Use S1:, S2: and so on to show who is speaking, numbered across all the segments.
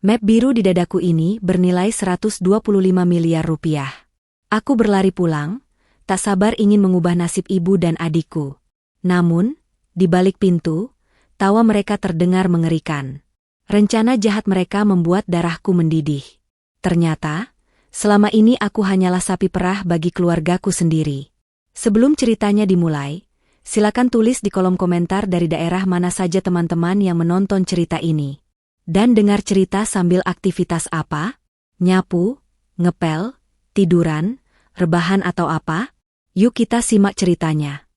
S1: Map biru di dadaku ini bernilai 125 miliar rupiah. Aku berlari pulang, tak sabar ingin mengubah nasib ibu dan adikku. Namun, di balik pintu, tawa mereka terdengar mengerikan. Rencana jahat mereka membuat darahku mendidih. Ternyata, selama ini aku hanyalah sapi perah bagi keluargaku sendiri. Sebelum ceritanya dimulai, silakan tulis di kolom komentar dari daerah mana saja teman-teman yang menonton cerita ini. Dan dengar cerita sambil aktivitas apa? Nyapu, ngepel, tiduran, rebahan atau apa? Yuk kita simak ceritanya.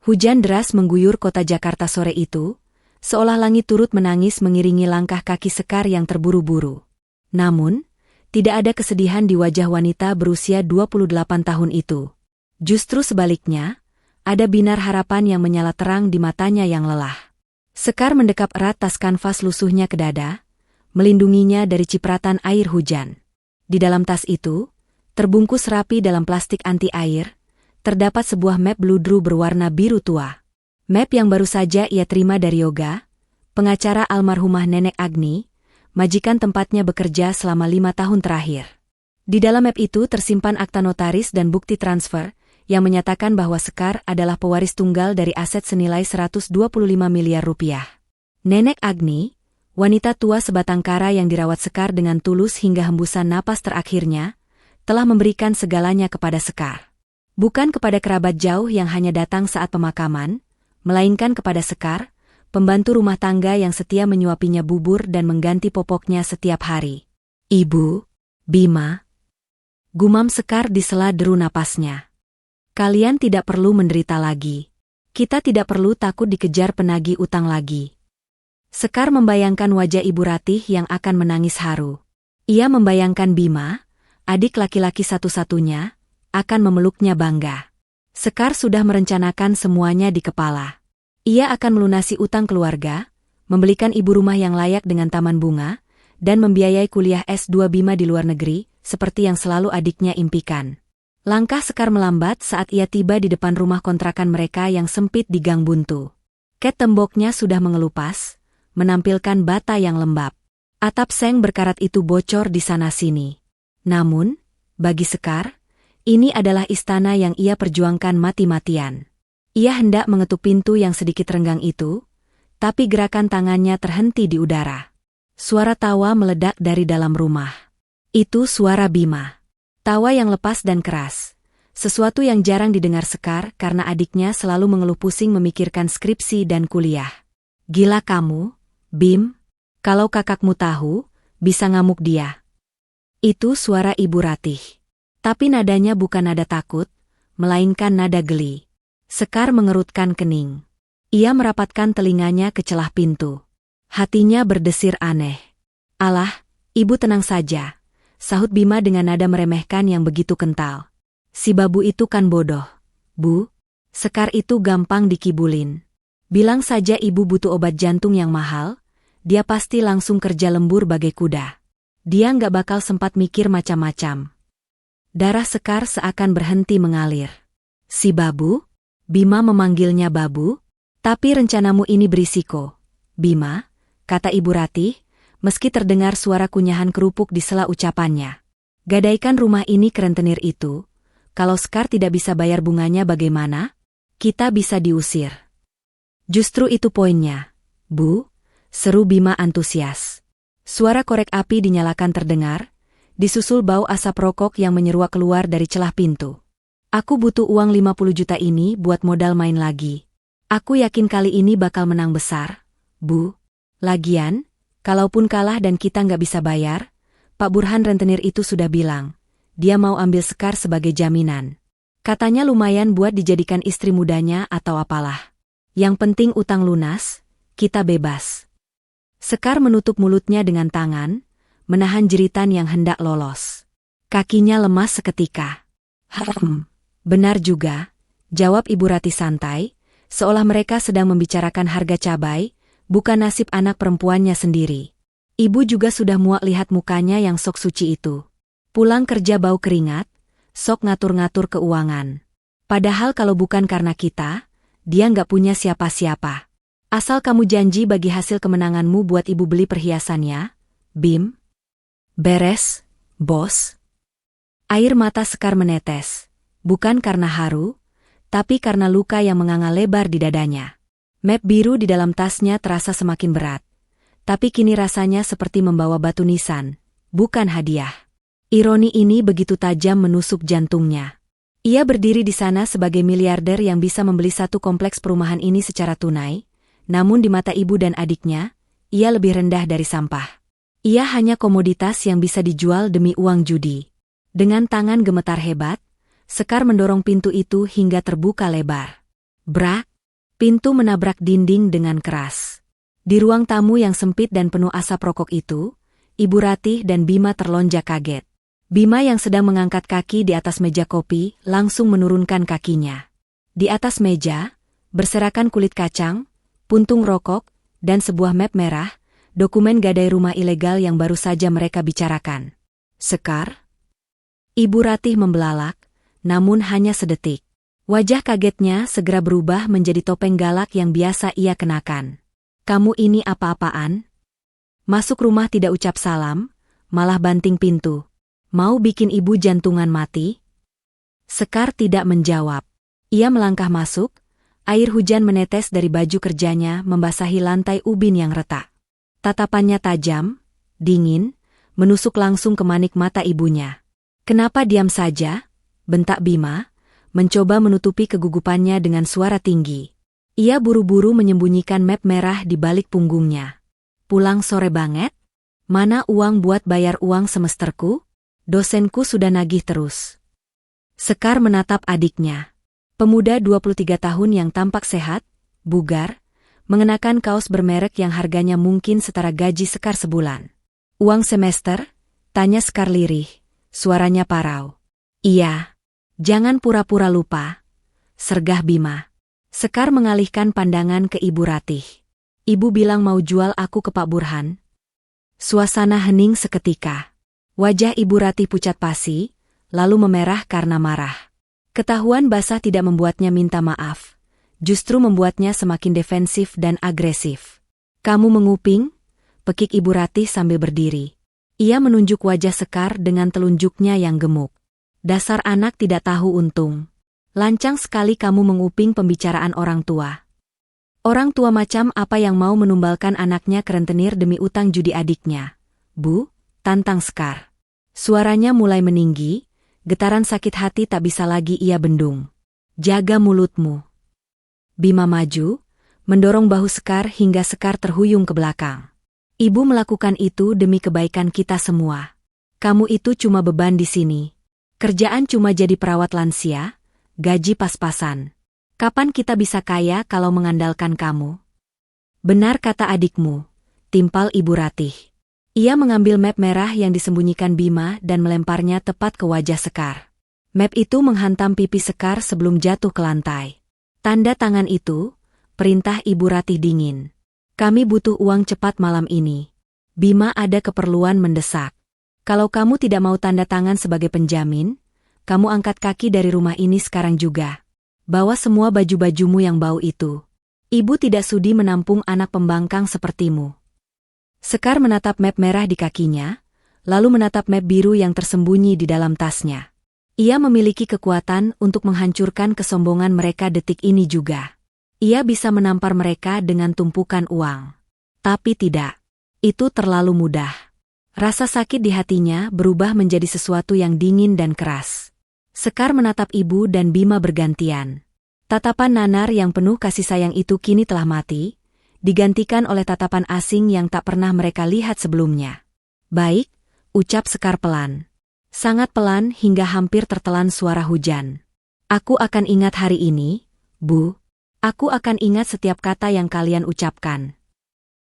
S1: Hujan deras mengguyur kota Jakarta sore itu, seolah langit turut menangis mengiringi langkah kaki Sekar yang terburu-buru. Namun, tidak ada kesedihan di wajah wanita berusia 28 tahun itu. Justru sebaliknya, ada binar harapan yang menyala terang di matanya yang lelah. Sekar mendekap erat tas kanvas lusuhnya ke dada, melindunginya dari cipratan air hujan. Di dalam tas itu, terbungkus rapi dalam plastik anti air, terdapat sebuah map bludru berwarna biru tua. Map yang baru saja ia terima dari Yoga, pengacara almarhumah Nenek Agni, majikan tempatnya bekerja selama 5 tahun terakhir. Di dalam map itu tersimpan akta notaris dan bukti transfer, yang menyatakan bahwa Sekar adalah pewaris tunggal dari aset senilai 125 miliar rupiah. Nenek Agni, wanita tua sebatang kara yang dirawat Sekar dengan tulus hingga hembusan napas terakhirnya, telah memberikan segalanya kepada Sekar. Bukan kepada kerabat jauh yang hanya datang saat pemakaman, melainkan kepada Sekar, pembantu rumah tangga yang setia menyuapinya bubur dan mengganti popoknya setiap hari. Ibu, Bima, gumam Sekar di sela deru napasnya. Kalian tidak perlu menderita lagi. Kita tidak perlu takut dikejar penagih utang lagi. Sekar membayangkan wajah Ibu Ratih yang akan menangis haru. Ia membayangkan Bima, adik laki-laki satu-satunya, akan memeluknya bangga. Sekar sudah merencanakan semuanya di kepala. Ia akan melunasi utang keluarga, membelikan ibu rumah yang layak dengan taman bunga, dan membiayai kuliah S2 Bima di luar negeri, seperti yang selalu adiknya impikan. Langkah Sekar melambat saat ia tiba di depan rumah kontrakan mereka yang sempit di Gang Buntu. Ket temboknya sudah mengelupas, menampilkan bata yang lembab. Atap seng berkarat itu bocor di sana-sini. Namun, bagi Sekar, ini adalah istana yang ia perjuangkan mati-matian. Ia hendak mengetuk pintu yang sedikit renggang itu, tapi gerakan tangannya terhenti di udara. Suara tawa meledak dari dalam rumah. Itu suara Bima. Tawa yang lepas dan keras. Sesuatu yang jarang didengar Sekar karena adiknya selalu mengeluh pusing memikirkan skripsi dan kuliah. Gila kamu, Bim? Kalau kakakmu tahu, bisa ngamuk dia. Itu suara Ibu Ratih. Tapi nadanya bukan nada takut, melainkan nada geli. Sekar mengerutkan kening. Ia merapatkan telinganya ke celah pintu. Hatinya berdesir aneh. Alah, Ibu tenang saja, sahut Bima dengan nada meremehkan yang begitu kental. Si babu itu kan bodoh, Bu. Sekar itu gampang dikibulin. Bilang saja Ibu butuh obat jantung yang mahal, dia pasti langsung kerja lembur bagai kuda. Dia nggak bakal sempat mikir macam-macam. Darah Sekar seakan berhenti mengalir. Si babu? Bima memanggilnya babu? Tapi rencanamu ini berisiko, Bima, kata Ibu Ratih, meski terdengar suara kunyahan kerupuk di sela ucapannya. Gadaikan rumah ini ke rentenir itu. Kalau Sekar tidak bisa bayar bunganya bagaimana? Kita bisa diusir. Justru itu poinnya, Bu, seru Bima antusias. Suara korek api dinyalakan terdengar, disusul bau asap rokok yang menyeruak keluar dari celah pintu. Aku butuh uang 50 juta ini buat modal main lagi. Aku yakin kali ini bakal menang besar, Bu. Lagian, kalaupun kalah dan kita nggak bisa bayar, Pak Burhan rentenir itu sudah bilang, dia mau ambil Sekar sebagai jaminan. Katanya lumayan buat dijadikan istri mudanya atau apalah. Yang penting utang lunas, kita bebas. Sekar menutup mulutnya dengan tangan, menahan jeritan yang hendak lolos. Kakinya lemas seketika. Benar juga, jawab Ibu Ratih santai, seolah mereka sedang membicarakan harga cabai, bukan nasib anak perempuannya sendiri. Ibu juga sudah muak lihat mukanya yang sok suci itu. Pulang kerja bau keringat, sok ngatur-ngatur keuangan. Padahal kalau bukan karena kita, dia nggak punya siapa-siapa. Asal kamu janji bagi hasil kemenanganmu buat Ibu beli perhiasannya, Bim. Beres, bos. Air mata Sekar menetes, bukan karena haru, tapi karena luka yang menganga lebar di dadanya. Map biru di dalam tasnya terasa semakin berat, tapi kini rasanya seperti membawa batu nisan, bukan hadiah. Ironi ini begitu tajam menusuk jantungnya. Ia berdiri di sana sebagai miliarder yang bisa membeli satu kompleks perumahan ini secara tunai, namun di mata ibu dan adiknya, ia lebih rendah dari sampah. Ia hanya komoditas yang bisa dijual demi uang judi. Dengan tangan gemetar hebat, Sekar mendorong pintu itu hingga terbuka lebar. Brak! Pintu menabrak dinding dengan keras. Di ruang tamu yang sempit dan penuh asap rokok itu, Ibu Ratih dan Bima terlonjak kaget. Bima yang sedang mengangkat kaki di atas meja kopi langsung menurunkan kakinya. Di atas meja, berserakan kulit kacang, puntung rokok, dan sebuah map merah, dokumen gadai rumah ilegal yang baru saja mereka bicarakan. Sekar? Ibu Ratih membelalak, namun hanya sedetik. Wajah kagetnya segera berubah menjadi topeng galak yang biasa ia kenakan. Kamu ini apa-apaan? Masuk rumah tidak ucap salam, malah banting pintu. Mau bikin ibu jantungan mati? Sekar tidak menjawab. Ia melangkah masuk, air hujan menetes dari baju kerjanya membasahi lantai ubin yang retak. Tatapannya tajam, dingin, menusuk langsung ke manik mata ibunya. Kenapa diam saja? Bentak Bima, mencoba menutupi kegugupannya dengan suara tinggi. Ia buru-buru menyembunyikan map merah di balik punggungnya. Pulang sore banget? Mana uang buat bayar uang semesterku? Dosenku sudah nagih terus. Sekar menatap adiknya. Pemuda 23 tahun yang tampak sehat, bugar, mengenakan kaos bermerek yang harganya mungkin setara gaji Sekar sebulan. Uang semester? Tanya Sekar lirih, suaranya parau. Iya. Jangan pura-pura lupa, sergah Bima. Sekar mengalihkan pandangan ke Ibu Ratih. Ibu bilang mau jual aku ke Pak Burhan. Suasana hening seketika. Wajah Ibu Ratih pucat pasi, lalu memerah karena marah. Ketahuan basah tidak membuatnya minta maaf, justru membuatnya semakin defensif dan agresif. Kamu menguping? Pekik Ibu Ratih sambil berdiri. Ia menunjuk wajah Sekar dengan telunjuknya yang gemuk. Dasar anak tidak tahu untung. Lancang sekali kamu menguping pembicaraan orang tua. Orang tua macam apa yang mau menumbalkan anaknya ke rentenir demi utang judi adiknya? Bu, tantang Sekar. Suaranya mulai meninggi, getaran sakit hati tak bisa lagi ia bendung. Jaga mulutmu. Bima maju, mendorong bahu Sekar hingga Sekar terhuyung ke belakang. Ibu melakukan itu demi kebaikan kita semua. Kamu itu cuma beban di sini. Kerjaan cuma jadi perawat lansia, gaji pas-pasan. Kapan kita bisa kaya kalau mengandalkan kamu? Benar kata adikmu, timpal Ibu Ratih. Ia mengambil map merah yang disembunyikan Bima dan melemparnya tepat ke wajah Sekar. Map itu menghantam pipi Sekar sebelum jatuh ke lantai. Tanda tangan itu, perintah Ibu Ratih dingin. Kami butuh uang cepat malam ini. Bima ada keperluan mendesak. Kalau kamu tidak mau tanda tangan sebagai penjamin, kamu angkat kaki dari rumah ini sekarang juga. Bawa semua baju-bajumu yang bau itu. Ibu tidak sudi menampung anak pembangkang sepertimu. Sekar menatap map merah di kakinya, lalu menatap map biru yang tersembunyi di dalam tasnya. Ia memiliki kekuatan untuk menghancurkan kesombongan mereka detik ini juga. Ia bisa menampar mereka dengan tumpukan uang. Tapi tidak. Itu terlalu mudah. Rasa sakit di hatinya berubah menjadi sesuatu yang dingin dan keras. Sekar menatap ibu dan Bima bergantian. Tatapan nanar yang penuh kasih sayang itu kini telah mati, digantikan oleh tatapan asing yang tak pernah mereka lihat sebelumnya. Baik, ucap Sekar pelan. Sangat pelan hingga hampir tertelan suara hujan. Aku akan ingat hari ini, Bu. Aku akan ingat setiap kata yang kalian ucapkan.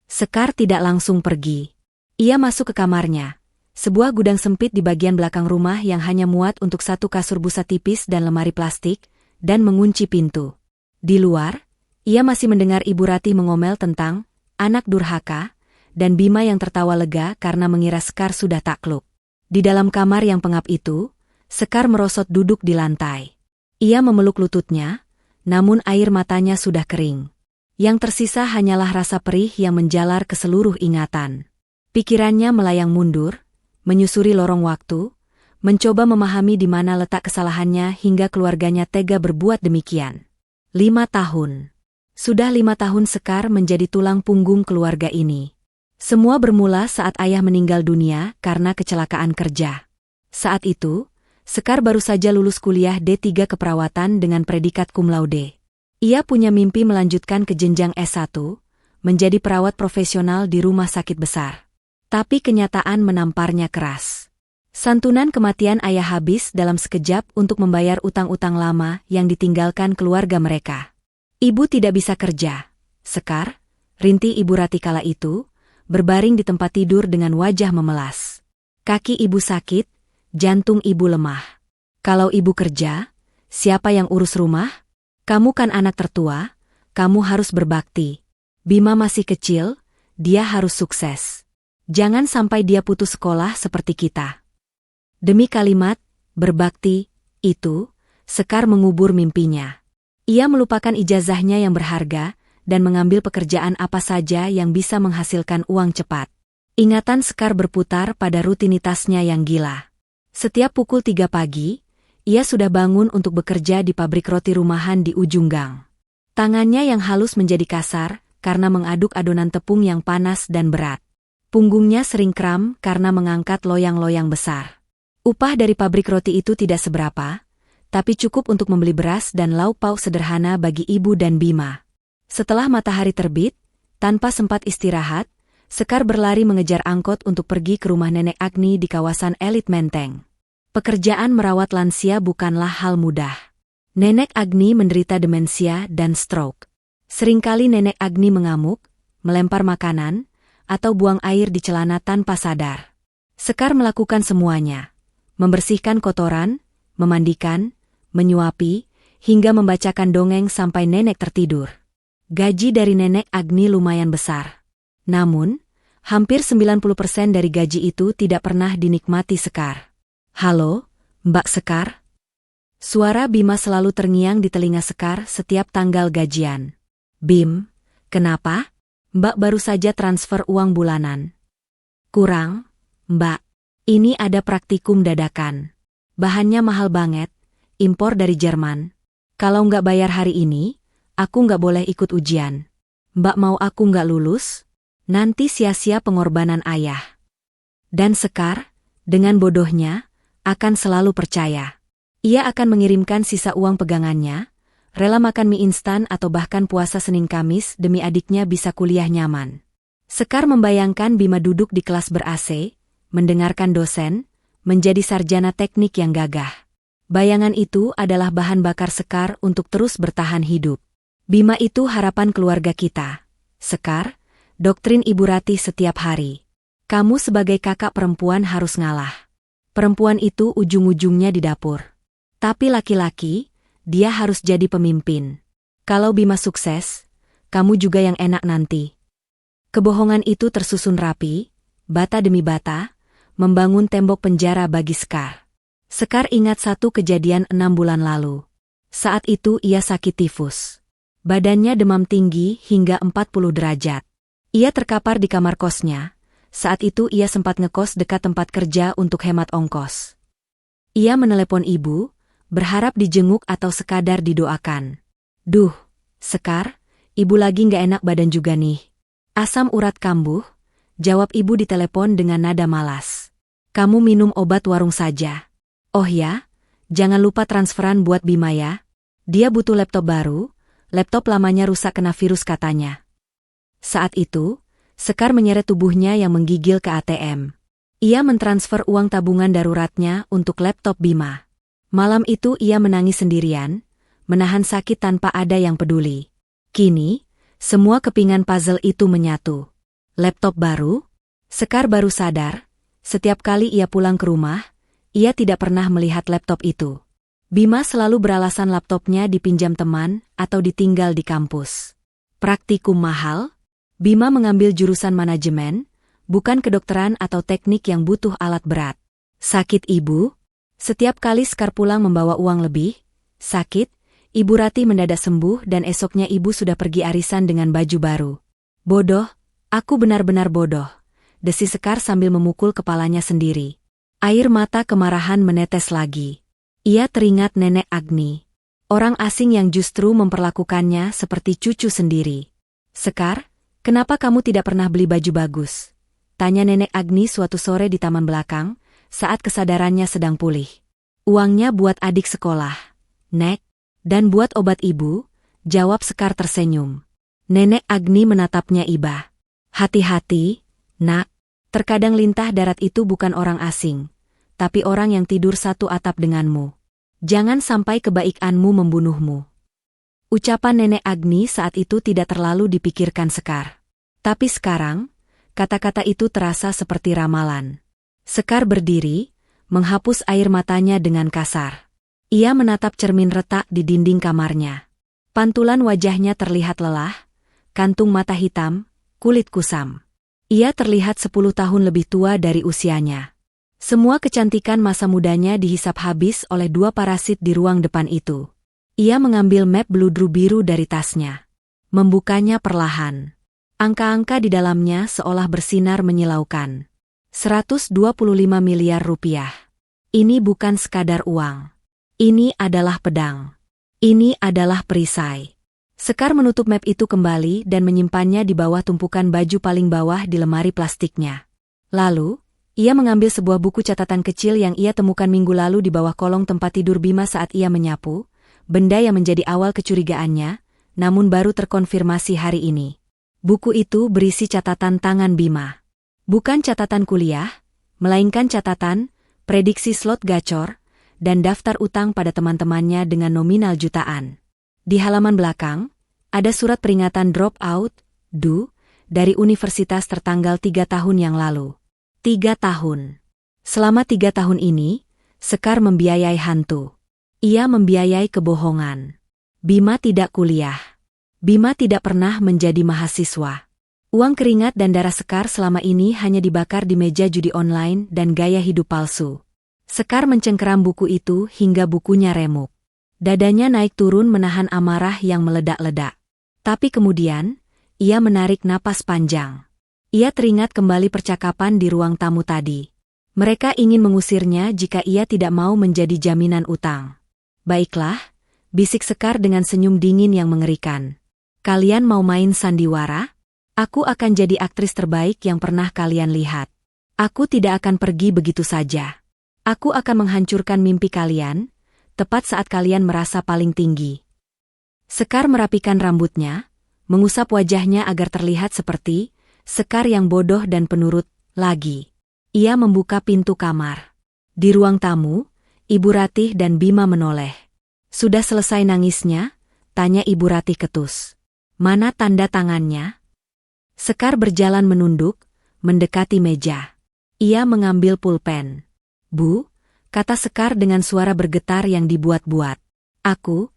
S1: Sekar tidak langsung pergi. Ia masuk ke kamarnya, sebuah gudang sempit di bagian belakang rumah yang hanya muat untuk satu kasur busa tipis dan lemari plastik, dan mengunci pintu. Di luar, ia masih mendengar Ibu Ratih mengomel tentang anak durhaka, dan Bima yang tertawa lega karena mengira Sekar sudah takluk. Di dalam kamar yang pengap itu, Sekar merosot duduk di lantai. Ia memeluk lututnya, namun air matanya sudah kering. Yang tersisa hanyalah rasa perih yang menjalar ke seluruh ingatan. Pikirannya melayang mundur, menyusuri lorong waktu, mencoba memahami di mana letak kesalahannya hingga keluarganya tega berbuat demikian. 5 tahun. Sudah 5 tahun Sekar menjadi tulang punggung keluarga ini. Semua bermula saat ayah meninggal dunia karena kecelakaan kerja. Saat itu, Sekar baru saja lulus kuliah D3 keperawatan dengan predikat cum laude. Ia punya mimpi melanjutkan ke jenjang S1, menjadi perawat profesional di rumah sakit besar. Tapi kenyataan menamparnya keras. Santunan kematian ayah habis dalam sekejap untuk membayar utang-utang lama yang ditinggalkan keluarga mereka. Ibu tidak bisa kerja. Sekar, rinti Ibu Rati kala itu, berbaring di tempat tidur dengan wajah memelas. Kaki ibu sakit, jantung ibu lemah. Kalau ibu kerja, siapa yang urus rumah? Kamu kan anak tertua, kamu harus berbakti. Bima masih kecil, dia harus sukses. Jangan sampai dia putus sekolah seperti kita. Demi kalimat, berbakti, itu, Sekar mengubur mimpinya. Ia melupakan ijazahnya yang berharga, dan mengambil pekerjaan apa saja yang bisa menghasilkan uang cepat. Ingatan Sekar berputar pada rutinitasnya yang gila. Setiap pukul 3 pagi, ia sudah bangun untuk bekerja di pabrik roti rumahan di ujung gang. Tangannya yang halus menjadi kasar, karena mengaduk adonan tepung yang panas dan berat. Punggungnya sering kram karena mengangkat loyang-loyang besar. Upah dari pabrik roti itu tidak seberapa, tapi cukup untuk membeli beras dan lauk pauk sederhana bagi ibu dan Bima. Setelah matahari terbit, tanpa sempat istirahat, Sekar berlari mengejar angkot untuk pergi ke rumah Nenek Agni di kawasan elit Menteng. Pekerjaan merawat lansia bukanlah hal mudah. Nenek Agni menderita demensia dan stroke. Seringkali Nenek Agni mengamuk, melempar makanan, atau buang air di celana tanpa sadar. Sekar melakukan semuanya. Membersihkan kotoran, memandikan, menyuapi, hingga membacakan dongeng sampai nenek tertidur. Gaji dari Nenek Agni lumayan besar. Namun, hampir 90% dari gaji itu tidak pernah dinikmati Sekar. "Halo, Mbak Sekar?" Suara Bima selalu terngiang di telinga Sekar setiap tanggal gajian. "Bim, kenapa? Mbak baru saja transfer uang bulanan." "Kurang, Mbak. Ini ada praktikum dadakan. Bahannya mahal banget, impor dari Jerman. Kalau nggak bayar hari ini, aku nggak boleh ikut ujian. Mbak mau aku nggak lulus? Nanti sia-sia pengorbanan ayah." Dan Sekar, dengan bodohnya, akan selalu percaya. Ia akan mengirimkan sisa uang pegangannya, rela makan mie instan atau bahkan puasa Senin Kamis demi adiknya bisa kuliah nyaman. Sekar membayangkan Bima duduk di kelas ber-AC, mendengarkan dosen, menjadi sarjana teknik yang gagah. Bayangan itu adalah bahan bakar Sekar untuk terus bertahan hidup. Bima itu harapan keluarga kita. Sekar, doktrin Ibu Rati setiap hari. Kamu sebagai kakak perempuan harus ngalah. Perempuan itu ujung-ujungnya di dapur. Tapi laki-laki, dia harus jadi pemimpin. Kalau Bima sukses, kamu juga yang enak nanti. Kebohongan itu tersusun rapi, bata demi bata, membangun tembok penjara bagi Sekar. Sekar ingat satu kejadian 6 bulan lalu. Saat itu ia sakit tifus. Badannya demam tinggi hingga 40 derajat. Ia terkapar di kamar kosnya. Saat itu ia sempat ngekos dekat tempat kerja untuk hemat ongkos. Ia menelepon ibu, berharap dijenguk atau sekadar didoakan. "Duh, Sekar, ibu lagi nggak enak badan juga nih." "Asam urat kambuh," jawab ibu di telepon dengan nada malas. "Kamu minum obat warung saja. Oh ya, jangan lupa transferan buat Bima ya. Dia butuh laptop baru, laptop lamanya rusak kena virus katanya." Saat itu, Sekar menyeret tubuhnya yang menggigil ke ATM. Ia mentransfer uang tabungan daruratnya untuk laptop Bima. Malam itu ia menangis sendirian, menahan sakit tanpa ada yang peduli. Kini, semua kepingan puzzle itu menyatu. Laptop baru? Sekar baru sadar, setiap kali ia pulang ke rumah, ia tidak pernah melihat laptop itu. Bima selalu beralasan laptopnya dipinjam teman atau ditinggal di kampus. Praktikum mahal? Bima mengambil jurusan manajemen, bukan kedokteran atau teknik yang butuh alat berat. Sakit ibu? Setiap kali Sekar pulang membawa uang lebih, sakit, Ibu Rati mendadak sembuh dan esoknya ibu sudah pergi arisan dengan baju baru. Bodoh, aku benar-benar bodoh. desis Sekar sambil memukul kepalanya sendiri. Air mata kemarahan menetes lagi. Ia teringat Nenek Agni. Orang asing yang justru memperlakukannya seperti cucu sendiri. Sekar, kenapa kamu tidak pernah beli baju bagus? Tanya Nenek Agni suatu sore di taman belakang, saat kesadarannya sedang pulih. Uangnya buat adik sekolah, Nek, dan buat obat ibu, jawab Sekar tersenyum. Nenek Agni menatapnya iba. Hati-hati, Nak, terkadang lintah darat itu bukan orang asing, tapi orang yang tidur satu atap denganmu. Jangan sampai kebaikanmu membunuhmu. Ucapan Nenek Agni saat itu tidak terlalu dipikirkan Sekar. Tapi sekarang, kata-kata itu terasa seperti ramalan. Sekar berdiri, menghapus air matanya dengan kasar. Ia menatap cermin retak di dinding kamarnya. Pantulan wajahnya terlihat lelah, kantung mata hitam, kulit kusam. Ia terlihat 10 tahun lebih tua dari usianya. Semua kecantikan masa mudanya dihisap habis oleh 2 parasit di ruang depan itu. Ia mengambil map beludru biru dari tasnya. Membukanya perlahan. Angka-angka di dalamnya seolah bersinar menyilaukan. 125 miliar rupiah. Ini bukan sekadar uang. Ini adalah pedang. Ini adalah perisai. Sekar menutup map itu kembali dan menyimpannya di bawah tumpukan baju paling bawah di lemari plastiknya. Lalu, ia mengambil sebuah buku catatan kecil yang ia temukan minggu lalu di bawah kolong tempat tidur Bima saat ia menyapu, benda yang menjadi awal kecurigaannya, namun baru terkonfirmasi hari ini. Buku itu berisi catatan tangan Bima. Bukan catatan kuliah, melainkan catatan, prediksi slot gacor, dan daftar utang pada teman-temannya dengan nominal jutaan. Di halaman belakang, ada surat peringatan drop out, dari universitas tertanggal 3 tahun yang lalu. 3 tahun. Selama 3 tahun ini, Sekar membiayai hantu. Ia membiayai kebohongan. Bima tidak kuliah. Bima tidak pernah menjadi mahasiswa. Uang keringat dan darah Sekar selama ini hanya dibakar di meja judi online dan gaya hidup palsu. Sekar mencengkeram buku itu hingga bukunya remuk. Dadanya naik turun menahan amarah yang meledak-ledak. Tapi kemudian, ia menarik napas panjang. Ia teringat kembali percakapan di ruang tamu tadi. Mereka ingin mengusirnya jika ia tidak mau menjadi jaminan utang. Baiklah, bisik Sekar dengan senyum dingin yang mengerikan. Kalian mau main sandiwara? Aku akan jadi aktris terbaik yang pernah kalian lihat. Aku tidak akan pergi begitu saja. Aku akan menghancurkan mimpi kalian, tepat saat kalian merasa paling tinggi. Sekar merapikan rambutnya, mengusap wajahnya agar terlihat seperti Sekar yang bodoh dan penurut lagi. Ia membuka pintu kamar. Di ruang tamu, Ibu Ratih dan Bima menoleh. Sudah selesai nangisnya? Tanya Ibu Ratih ketus. Mana tanda tangannya? Sekar berjalan menunduk, mendekati meja. Ia mengambil pulpen. Bu, kata Sekar dengan suara bergetar yang dibuat-buat. Aku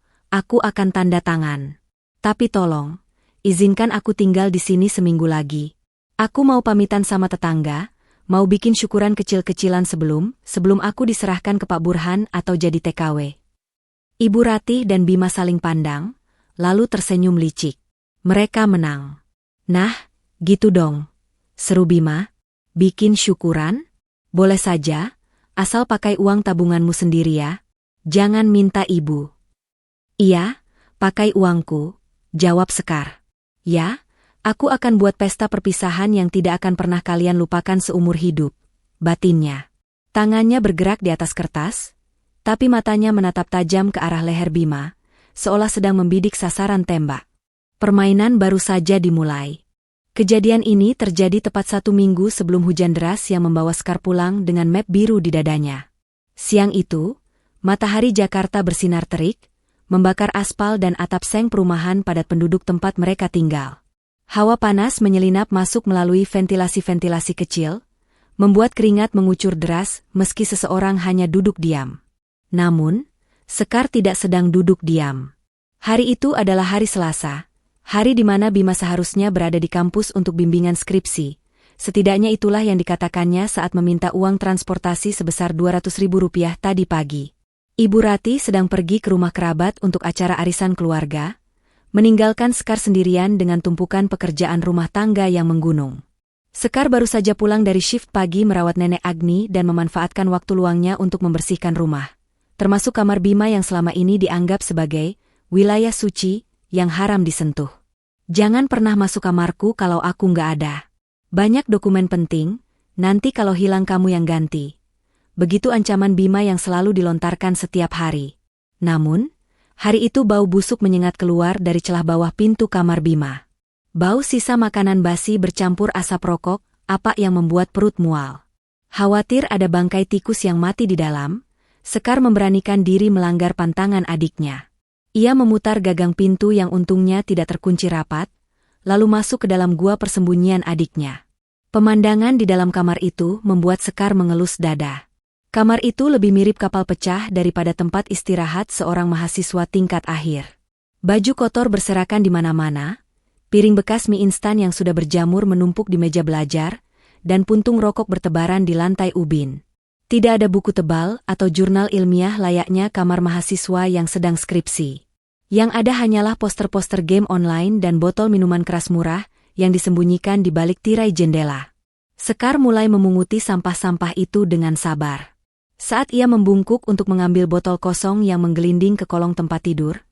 S1: akan tanda tangan. Tapi tolong, izinkan aku tinggal di sini seminggu lagi. Aku mau pamitan sama tetangga, mau bikin syukuran kecil-kecilan sebelum aku diserahkan ke Pak Burhan atau jadi TKW. Ibu Ratih dan Bima saling pandang, lalu tersenyum licik. Mereka menang. Nah, gitu dong, seru Bima. Bikin syukuran? Boleh saja, asal pakai uang tabunganmu sendiri ya. Jangan minta ibu. Iya, pakai uangku, jawab Sekar. Ya? Aku akan buat pesta perpisahan yang tidak akan pernah kalian lupakan seumur hidup, batinnya. Tangannya bergerak di atas kertas, tapi matanya menatap tajam ke arah leher Bima, seolah sedang membidik sasaran tembak. Permainan baru saja dimulai. Kejadian ini terjadi tepat 1 minggu sebelum hujan deras yang membawa Sekar pulang dengan map biru di dadanya. Siang itu, matahari Jakarta bersinar terik, membakar aspal dan atap seng perumahan padat penduduk tempat mereka tinggal. Hawa panas menyelinap masuk melalui ventilasi-ventilasi kecil, membuat keringat mengucur deras meski seseorang hanya duduk diam. Namun, Sekar tidak sedang duduk diam. Hari itu adalah hari Selasa, hari di mana Bima seharusnya berada di kampus untuk bimbingan skripsi. Setidaknya itulah yang dikatakannya saat meminta uang transportasi sebesar Rp200.000 tadi pagi. Ibu Ratih sedang pergi ke rumah kerabat untuk acara arisan keluarga, meninggalkan Sekar sendirian dengan tumpukan pekerjaan rumah tangga yang menggunung. Sekar baru saja pulang dari shift pagi merawat nenek Agni dan memanfaatkan waktu luangnya untuk membersihkan rumah, termasuk kamar Bima yang selama ini dianggap sebagai wilayah suci yang haram disentuh. Jangan pernah masuk kamarku kalau aku nggak ada. Banyak dokumen penting, nanti kalau hilang kamu yang ganti. Begitu ancaman Bima yang selalu dilontarkan setiap hari. Namun, hari itu bau busuk menyengat keluar dari celah bawah pintu kamar Bima. Bau sisa makanan basi bercampur asap rokok, apa yang membuat perut mual. Khawatir ada bangkai tikus yang mati di dalam, Sekar memberanikan diri melanggar pantangan adiknya. Ia memutar gagang pintu yang untungnya tidak terkunci rapat, lalu masuk ke dalam gua persembunyian adiknya. Pemandangan di dalam kamar itu membuat Sekar mengelus dada. Kamar itu lebih mirip kapal pecah daripada tempat istirahat seorang mahasiswa tingkat akhir. Baju kotor berserakan di mana-mana, piring bekas mie instan yang sudah berjamur menumpuk di meja belajar, dan puntung rokok bertebaran di lantai ubin. Tidak ada buku tebal atau jurnal ilmiah layaknya kamar mahasiswa yang sedang skripsi. Yang ada hanyalah poster-poster game online dan botol minuman keras murah yang disembunyikan di balik tirai jendela. Sekar mulai memunguti sampah-sampah itu dengan sabar. Saat ia membungkuk untuk mengambil botol kosong yang menggelinding ke kolong tempat tidur,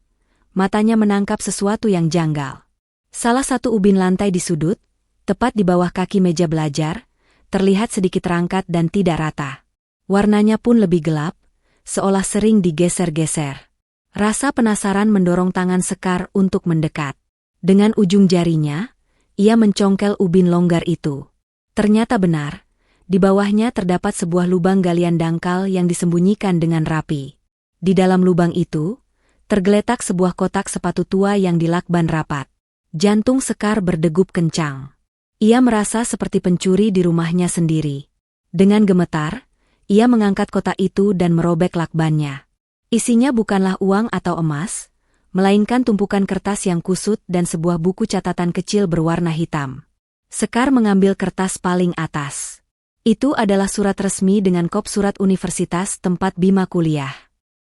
S1: matanya menangkap sesuatu yang janggal. Salah satu ubin lantai di sudut, tepat di bawah kaki meja belajar, terlihat sedikit rangkat dan tidak rata. Warnanya pun lebih gelap, seolah sering digeser-geser. Rasa penasaran mendorong tangan Sekar untuk mendekat. Dengan ujung jarinya, ia mencongkel ubin longgar itu. Ternyata benar, di bawahnya terdapat sebuah lubang galian dangkal yang disembunyikan dengan rapi. Di dalam lubang itu, tergeletak sebuah kotak sepatu tua yang dilakban rapat. Jantung Sekar berdegup kencang. Ia merasa seperti pencuri di rumahnya sendiri. Dengan gemetar, ia mengangkat kotak itu dan merobek lakbannya. Isinya bukanlah uang atau emas, melainkan tumpukan kertas yang kusut dan sebuah buku catatan kecil berwarna hitam. Sekar mengambil kertas paling atas. Itu adalah surat resmi dengan kop surat universitas tempat Bima kuliah.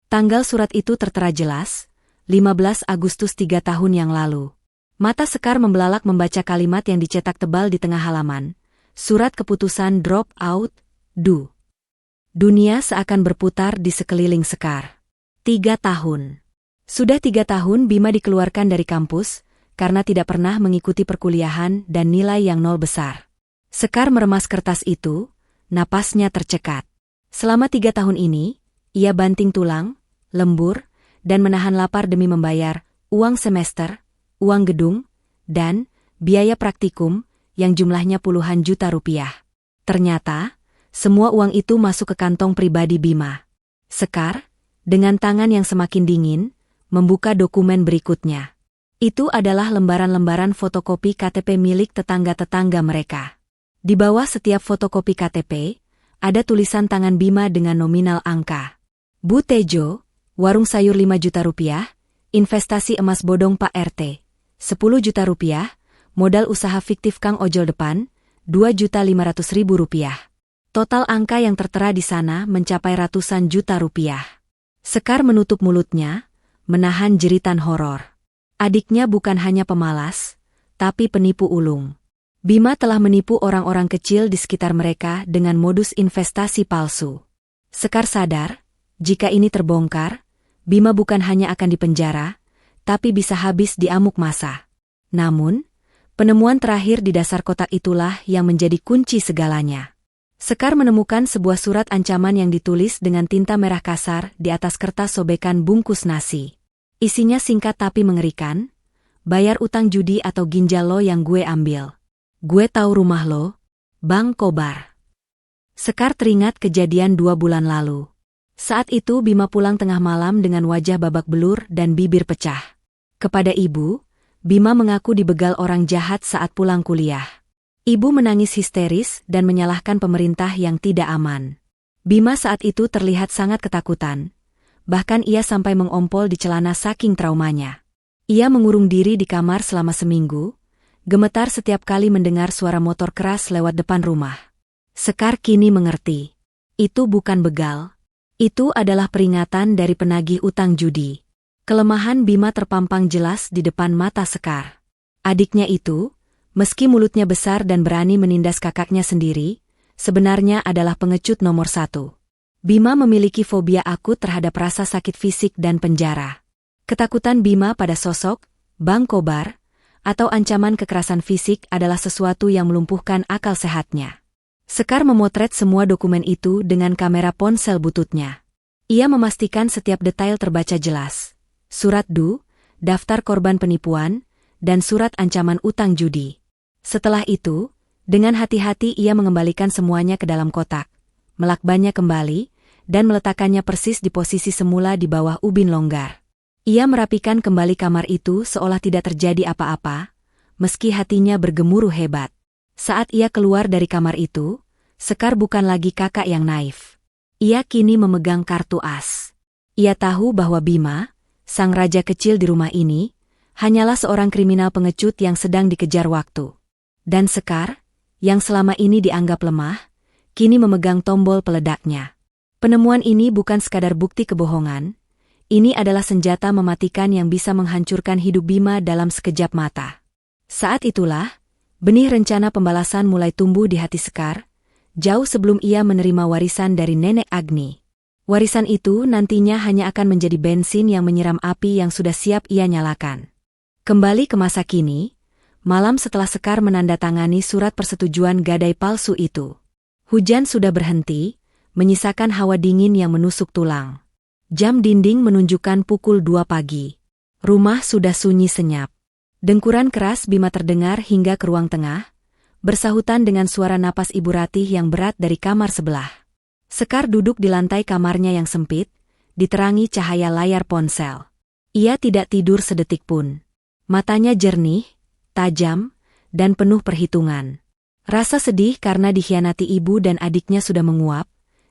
S1: Tanggal surat itu tertera jelas, 15 Agustus 3 tahun yang lalu. Mata Sekar membelalak membaca kalimat yang dicetak tebal di tengah halaman. Surat keputusan drop out, do. Dunia seakan berputar di sekeliling Sekar. 3 tahun. Sudah 3 tahun Bima dikeluarkan dari kampus, karena tidak pernah mengikuti perkuliahan dan nilai yang nol besar. Sekar meremas kertas itu, napasnya tercekat. Selama 3 tahun ini, ia banting tulang, lembur, dan menahan lapar demi membayar uang semester, uang gedung, dan biaya praktikum yang jumlahnya puluhan juta rupiah. Ternyata, semua uang itu masuk ke kantong pribadi Bima. Sekar, dengan tangan yang semakin dingin, membuka dokumen berikutnya. Itu adalah lembaran-lembaran fotokopi KTP milik tetangga-tetangga mereka. Di bawah setiap fotokopi KTP, ada tulisan tangan Bima dengan nominal angka. Bu Tejo, warung sayur 5 juta rupiah, investasi emas bodong Pak RT, 10 juta rupiah, modal usaha fiktif Kang Ojol depan, 2.500.000 rupiah. Total angka yang tertera di sana mencapai ratusan juta rupiah. Sekar menutup mulutnya, menahan jeritan horor. Adiknya bukan hanya pemalas, tapi penipu ulung. Bima telah menipu orang-orang kecil di sekitar mereka dengan modus investasi palsu. Sekar sadar, jika ini terbongkar, Bima bukan hanya akan dipenjara, tapi bisa habis di amuk masa. Namun, penemuan terakhir di dasar kotak itulah yang menjadi kunci segalanya. Sekar menemukan sebuah surat ancaman yang ditulis dengan tinta merah kasar di atas kertas sobekan bungkus nasi. Isinya singkat tapi mengerikan, bayar utang judi atau ginjal lo yang gue ambil. Gue tahu rumah lo, Bang Kobar. Sekar teringat kejadian 2 bulan lalu. Saat itu Bima pulang tengah malam dengan wajah babak belur dan bibir pecah. Kepada ibu, Bima mengaku dibegal orang jahat saat pulang kuliah. Ibu menangis histeris dan menyalahkan pemerintah yang tidak aman. Bima saat itu terlihat sangat ketakutan. Bahkan ia sampai mengompol di celana saking traumanya. Ia mengurung diri di kamar selama seminggu, gemetar setiap kali mendengar suara motor keras lewat depan rumah. Sekar kini mengerti. Itu bukan begal. Itu adalah peringatan dari penagih utang judi. Kelemahan Bima terpampang jelas di depan mata Sekar. Adiknya itu, Meski mulutnya besar dan berani menindas kakaknya sendiri, sebenarnya adalah pengecut nomor 1. Bima memiliki fobia akut terhadap rasa sakit fisik dan penjara. Ketakutan Bima pada sosok, Bang Kobar, atau ancaman kekerasan fisik adalah sesuatu yang melumpuhkan akal sehatnya. Sekar memotret semua dokumen itu dengan kamera ponsel bututnya. Ia memastikan setiap detail terbaca jelas. Surat DU, daftar korban penipuan, dan surat ancaman utang judi. Setelah itu, dengan hati-hati ia mengembalikan semuanya ke dalam kotak, melakbannya kembali, dan meletakkannya persis di posisi semula di bawah ubin longgar. Ia merapikan kembali kamar itu seolah tidak terjadi apa-apa, meski hatinya bergemuruh hebat. Saat ia keluar dari kamar itu, Sekar bukan lagi kakak yang naif. Ia kini memegang kartu as. Ia tahu bahwa Bima, sang raja kecil di rumah ini, hanyalah seorang kriminal pengecut yang sedang dikejar waktu. Dan Sekar, yang selama ini dianggap lemah, kini memegang tombol peledaknya. Penemuan ini bukan sekadar bukti kebohongan, ini adalah senjata mematikan yang bisa menghancurkan hidup Bima dalam sekejap mata. Saat itulah, benih rencana pembalasan mulai tumbuh di hati Sekar, jauh sebelum ia menerima warisan dari Nenek Agni. Warisan itu nantinya hanya akan menjadi bensin yang menyiram api yang sudah siap ia nyalakan. Kembali ke masa kini, malam setelah Sekar menandatangani surat persetujuan gadai palsu itu. Hujan sudah berhenti, menyisakan hawa dingin yang menusuk tulang. Jam dinding menunjukkan pukul 2 pagi. Rumah sudah sunyi senyap. Dengkuran keras Bima terdengar hingga ke ruang tengah, bersahutan dengan suara napas Ibu Ratih yang berat dari kamar sebelah. Sekar duduk di lantai kamarnya yang sempit, diterangi cahaya layar ponsel. Ia tidak tidur sedetik pun. Matanya jernih, tajam, dan penuh perhitungan. Rasa sedih karena dikhianati ibu dan adiknya sudah menguap,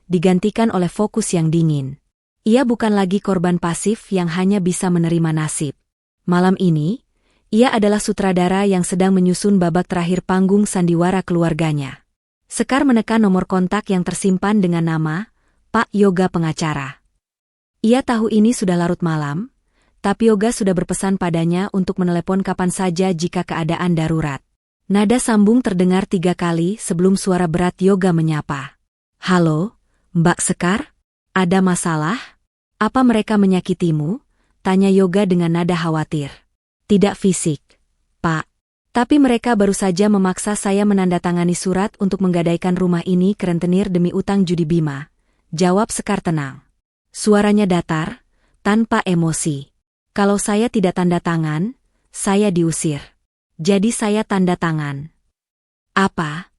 S1: digantikan oleh fokus yang dingin. Ia bukan lagi korban pasif yang hanya bisa menerima nasib. Malam ini, ia adalah sutradara yang sedang menyusun babak terakhir panggung sandiwara keluarganya. Sekar menekan nomor kontak yang tersimpan dengan nama Pak Yoga Pengacara. Ia tahu ini sudah larut malam, tapi Yoga sudah berpesan padanya untuk menelepon kapan saja jika keadaan darurat. Nada sambung terdengar 3 kali sebelum suara berat Yoga menyapa. "Halo, Mbak Sekar? Ada masalah? Apa mereka menyakitimu?" tanya Yoga dengan nada khawatir. "Tidak fisik, Pak. Tapi mereka baru saja memaksa saya menandatangani surat untuk menggadaikan rumah ini ke rentenir demi utang judi Bima," jawab Sekar tenang. Suaranya datar, tanpa emosi. "Kalau saya tidak tanda tangan, saya diusir. Jadi saya tanda tangan." "Apa?"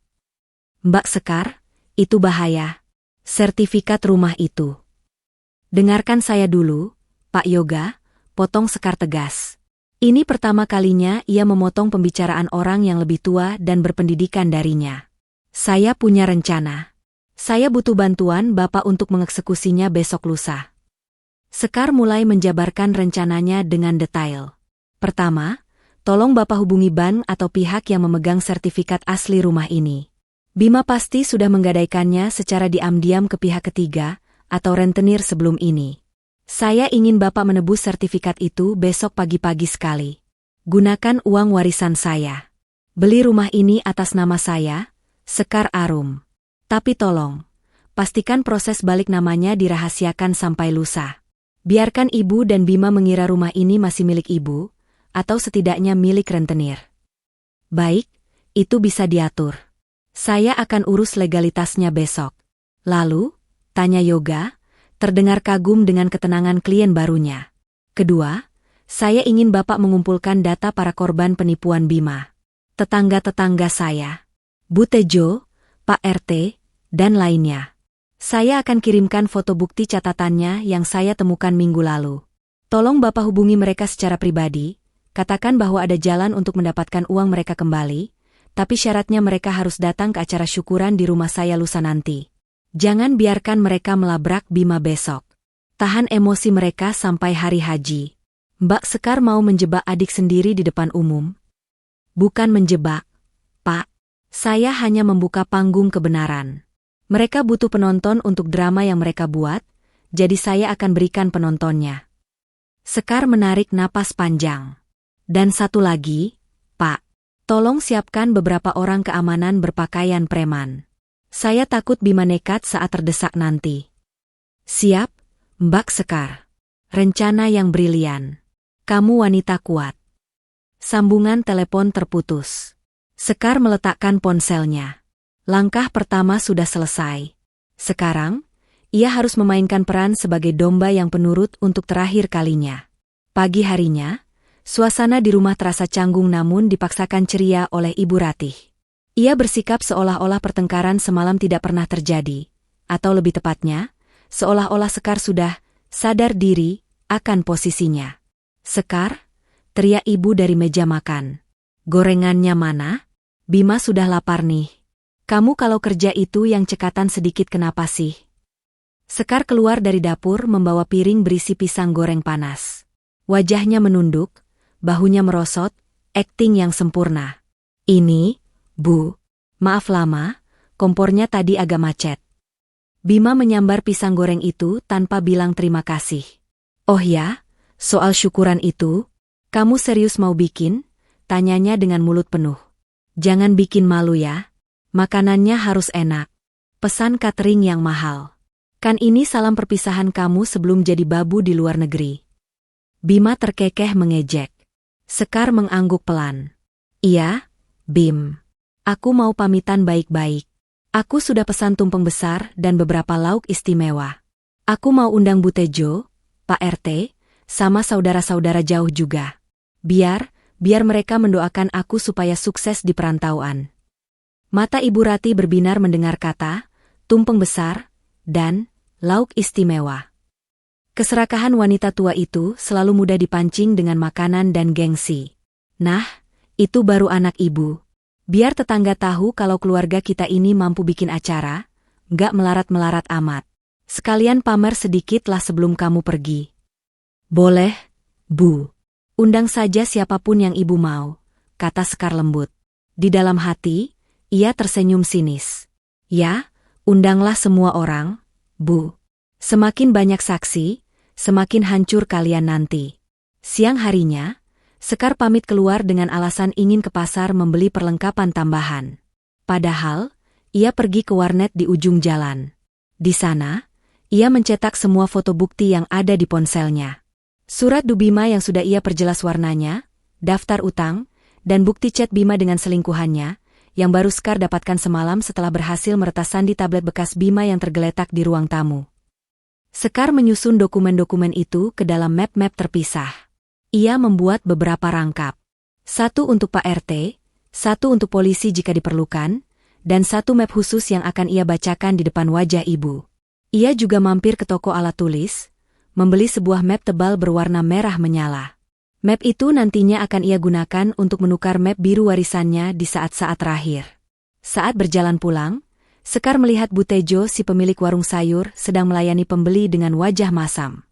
S1: "Mbak Sekar, itu bahaya. Sertifikat rumah itu." "Dengarkan saya dulu, Pak Yoga," potong Sekar tegas. Ini pertama kalinya ia memotong pembicaraan orang yang lebih tua dan berpendidikan darinya. "Saya punya rencana. Saya butuh bantuan Bapak untuk mengeksekusinya besok lusa." Sekar mulai menjabarkan rencananya dengan detail. "Pertama, tolong Bapak hubungi bank atau pihak yang memegang sertifikat asli rumah ini. Bima pasti sudah menggadaikannya secara diam-diam ke pihak ketiga atau rentenir sebelum ini. Saya ingin Bapak menebus sertifikat itu besok pagi-pagi sekali. Gunakan uang warisan saya. Beli rumah ini atas nama saya, Sekar Arum. Tapi tolong, pastikan proses balik namanya dirahasiakan sampai lusa. Biarkan Ibu dan Bima mengira rumah ini masih milik Ibu, atau setidaknya milik rentenir." "Baik, itu bisa diatur. Saya akan urus legalitasnya besok." "Lalu?" tanya Yoga, terdengar kagum dengan ketenangan klien barunya. "Kedua, saya ingin Bapak mengumpulkan data para korban penipuan Bima. Tetangga-tetangga saya, Bu Tejo, Pak RT, dan lainnya. Saya akan kirimkan foto bukti catatannya yang saya temukan minggu lalu. Tolong Bapak hubungi mereka secara pribadi, katakan bahwa ada jalan untuk mendapatkan uang mereka kembali, tapi syaratnya mereka harus datang ke acara syukuran di rumah saya lusa nanti. Jangan biarkan mereka melabrak Bima besok. Tahan emosi mereka sampai hari haji." Mbak Sekar mau menjebak adik sendiri di depan umum. "Bukan menjebak, Pak. Saya hanya membuka panggung kebenaran. Mereka butuh penonton untuk drama yang mereka buat, jadi saya akan berikan penontonnya." Sekar menarik napas panjang. "Dan satu lagi, Pak. Tolong siapkan beberapa orang keamanan berpakaian preman. Saya takut Bima nekat saat terdesak nanti. Siap, Mbak Sekar. Rencana yang brilian. Kamu wanita kuat. Sambungan telepon terputus. Sekar meletakkan ponselnya. Langkah pertama sudah selesai. Sekarang, ia harus memainkan peran sebagai domba yang penurut untuk terakhir kalinya. Pagi harinya, suasana di rumah terasa canggung namun dipaksakan ceria oleh Ibu Ratih. Ia bersikap seolah-olah pertengkaran semalam tidak pernah terjadi, atau lebih tepatnya, seolah-olah Sekar sudah sadar diri akan posisinya. Sekar, teriak ibu dari meja makan. Gorengannya mana? Bima sudah lapar nih. Kamu kalau kerja itu yang cekatan sedikit kenapa sih? Sekar keluar dari dapur membawa piring berisi pisang goreng panas. Wajahnya menunduk, bahunya merosot, akting yang sempurna. Ini, Bu. Maaf lama, kompornya tadi agak macet. Bima menyambar pisang goreng itu tanpa bilang terima kasih. Oh ya, soal syukuran itu, kamu serius mau bikin? Tanyanya dengan mulut penuh. Jangan bikin malu ya. Makanannya harus enak. Pesan catering yang mahal. Kan ini salam perpisahan kamu sebelum jadi babu di luar negeri. Bima terkekeh mengejek. Sekar mengangguk pelan. Iya, Bim. Aku mau pamitan baik-baik. Aku sudah pesan tumpeng besar dan beberapa lauk istimewa. Aku mau undang Bu Tejo, Pak RT, sama saudara-saudara jauh juga. Biar mereka mendoakan aku supaya sukses di perantauan. Mata Ibu Rati berbinar mendengar kata, tumpeng besar, dan lauk istimewa. Keserakahan wanita tua itu selalu mudah dipancing dengan makanan dan gengsi. Nah, itu baru anak ibu. Biar tetangga tahu kalau keluarga kita ini mampu bikin acara, nggak melarat-melarat amat. Sekalian pamer sedikitlah sebelum kamu pergi. Boleh, Bu. Undang saja siapapun yang ibu mau, kata Sekar lembut. Di dalam hati, ia tersenyum sinis. Ya, undanglah semua orang, Bu. Semakin banyak saksi, semakin hancur kalian nanti. Siang harinya, Sekar pamit keluar dengan alasan ingin ke pasar membeli perlengkapan tambahan. Padahal, ia pergi ke warnet di ujung jalan. Di sana, ia mencetak semua foto bukti yang ada di ponselnya. Surat Bima yang sudah ia perjelas warnanya, daftar utang, dan bukti chat Bima dengan selingkuhannya, yang baru Sekar dapatkan semalam setelah berhasil meretas sandi tablet bekas Bima yang tergeletak di ruang tamu. Sekar menyusun dokumen-dokumen itu ke dalam map-map terpisah. Ia membuat beberapa rangkap. Satu untuk Pak RT, satu untuk polisi jika diperlukan, dan satu map khusus yang akan ia bacakan di depan wajah ibu. Ia juga mampir ke toko alat tulis, membeli sebuah map tebal berwarna merah menyala. Map itu nantinya akan ia gunakan untuk menukar map biru warisannya di saat-saat terakhir. Saat berjalan pulang, Sekar melihat Bu Tejo si pemilik warung sayur sedang melayani pembeli dengan wajah masam.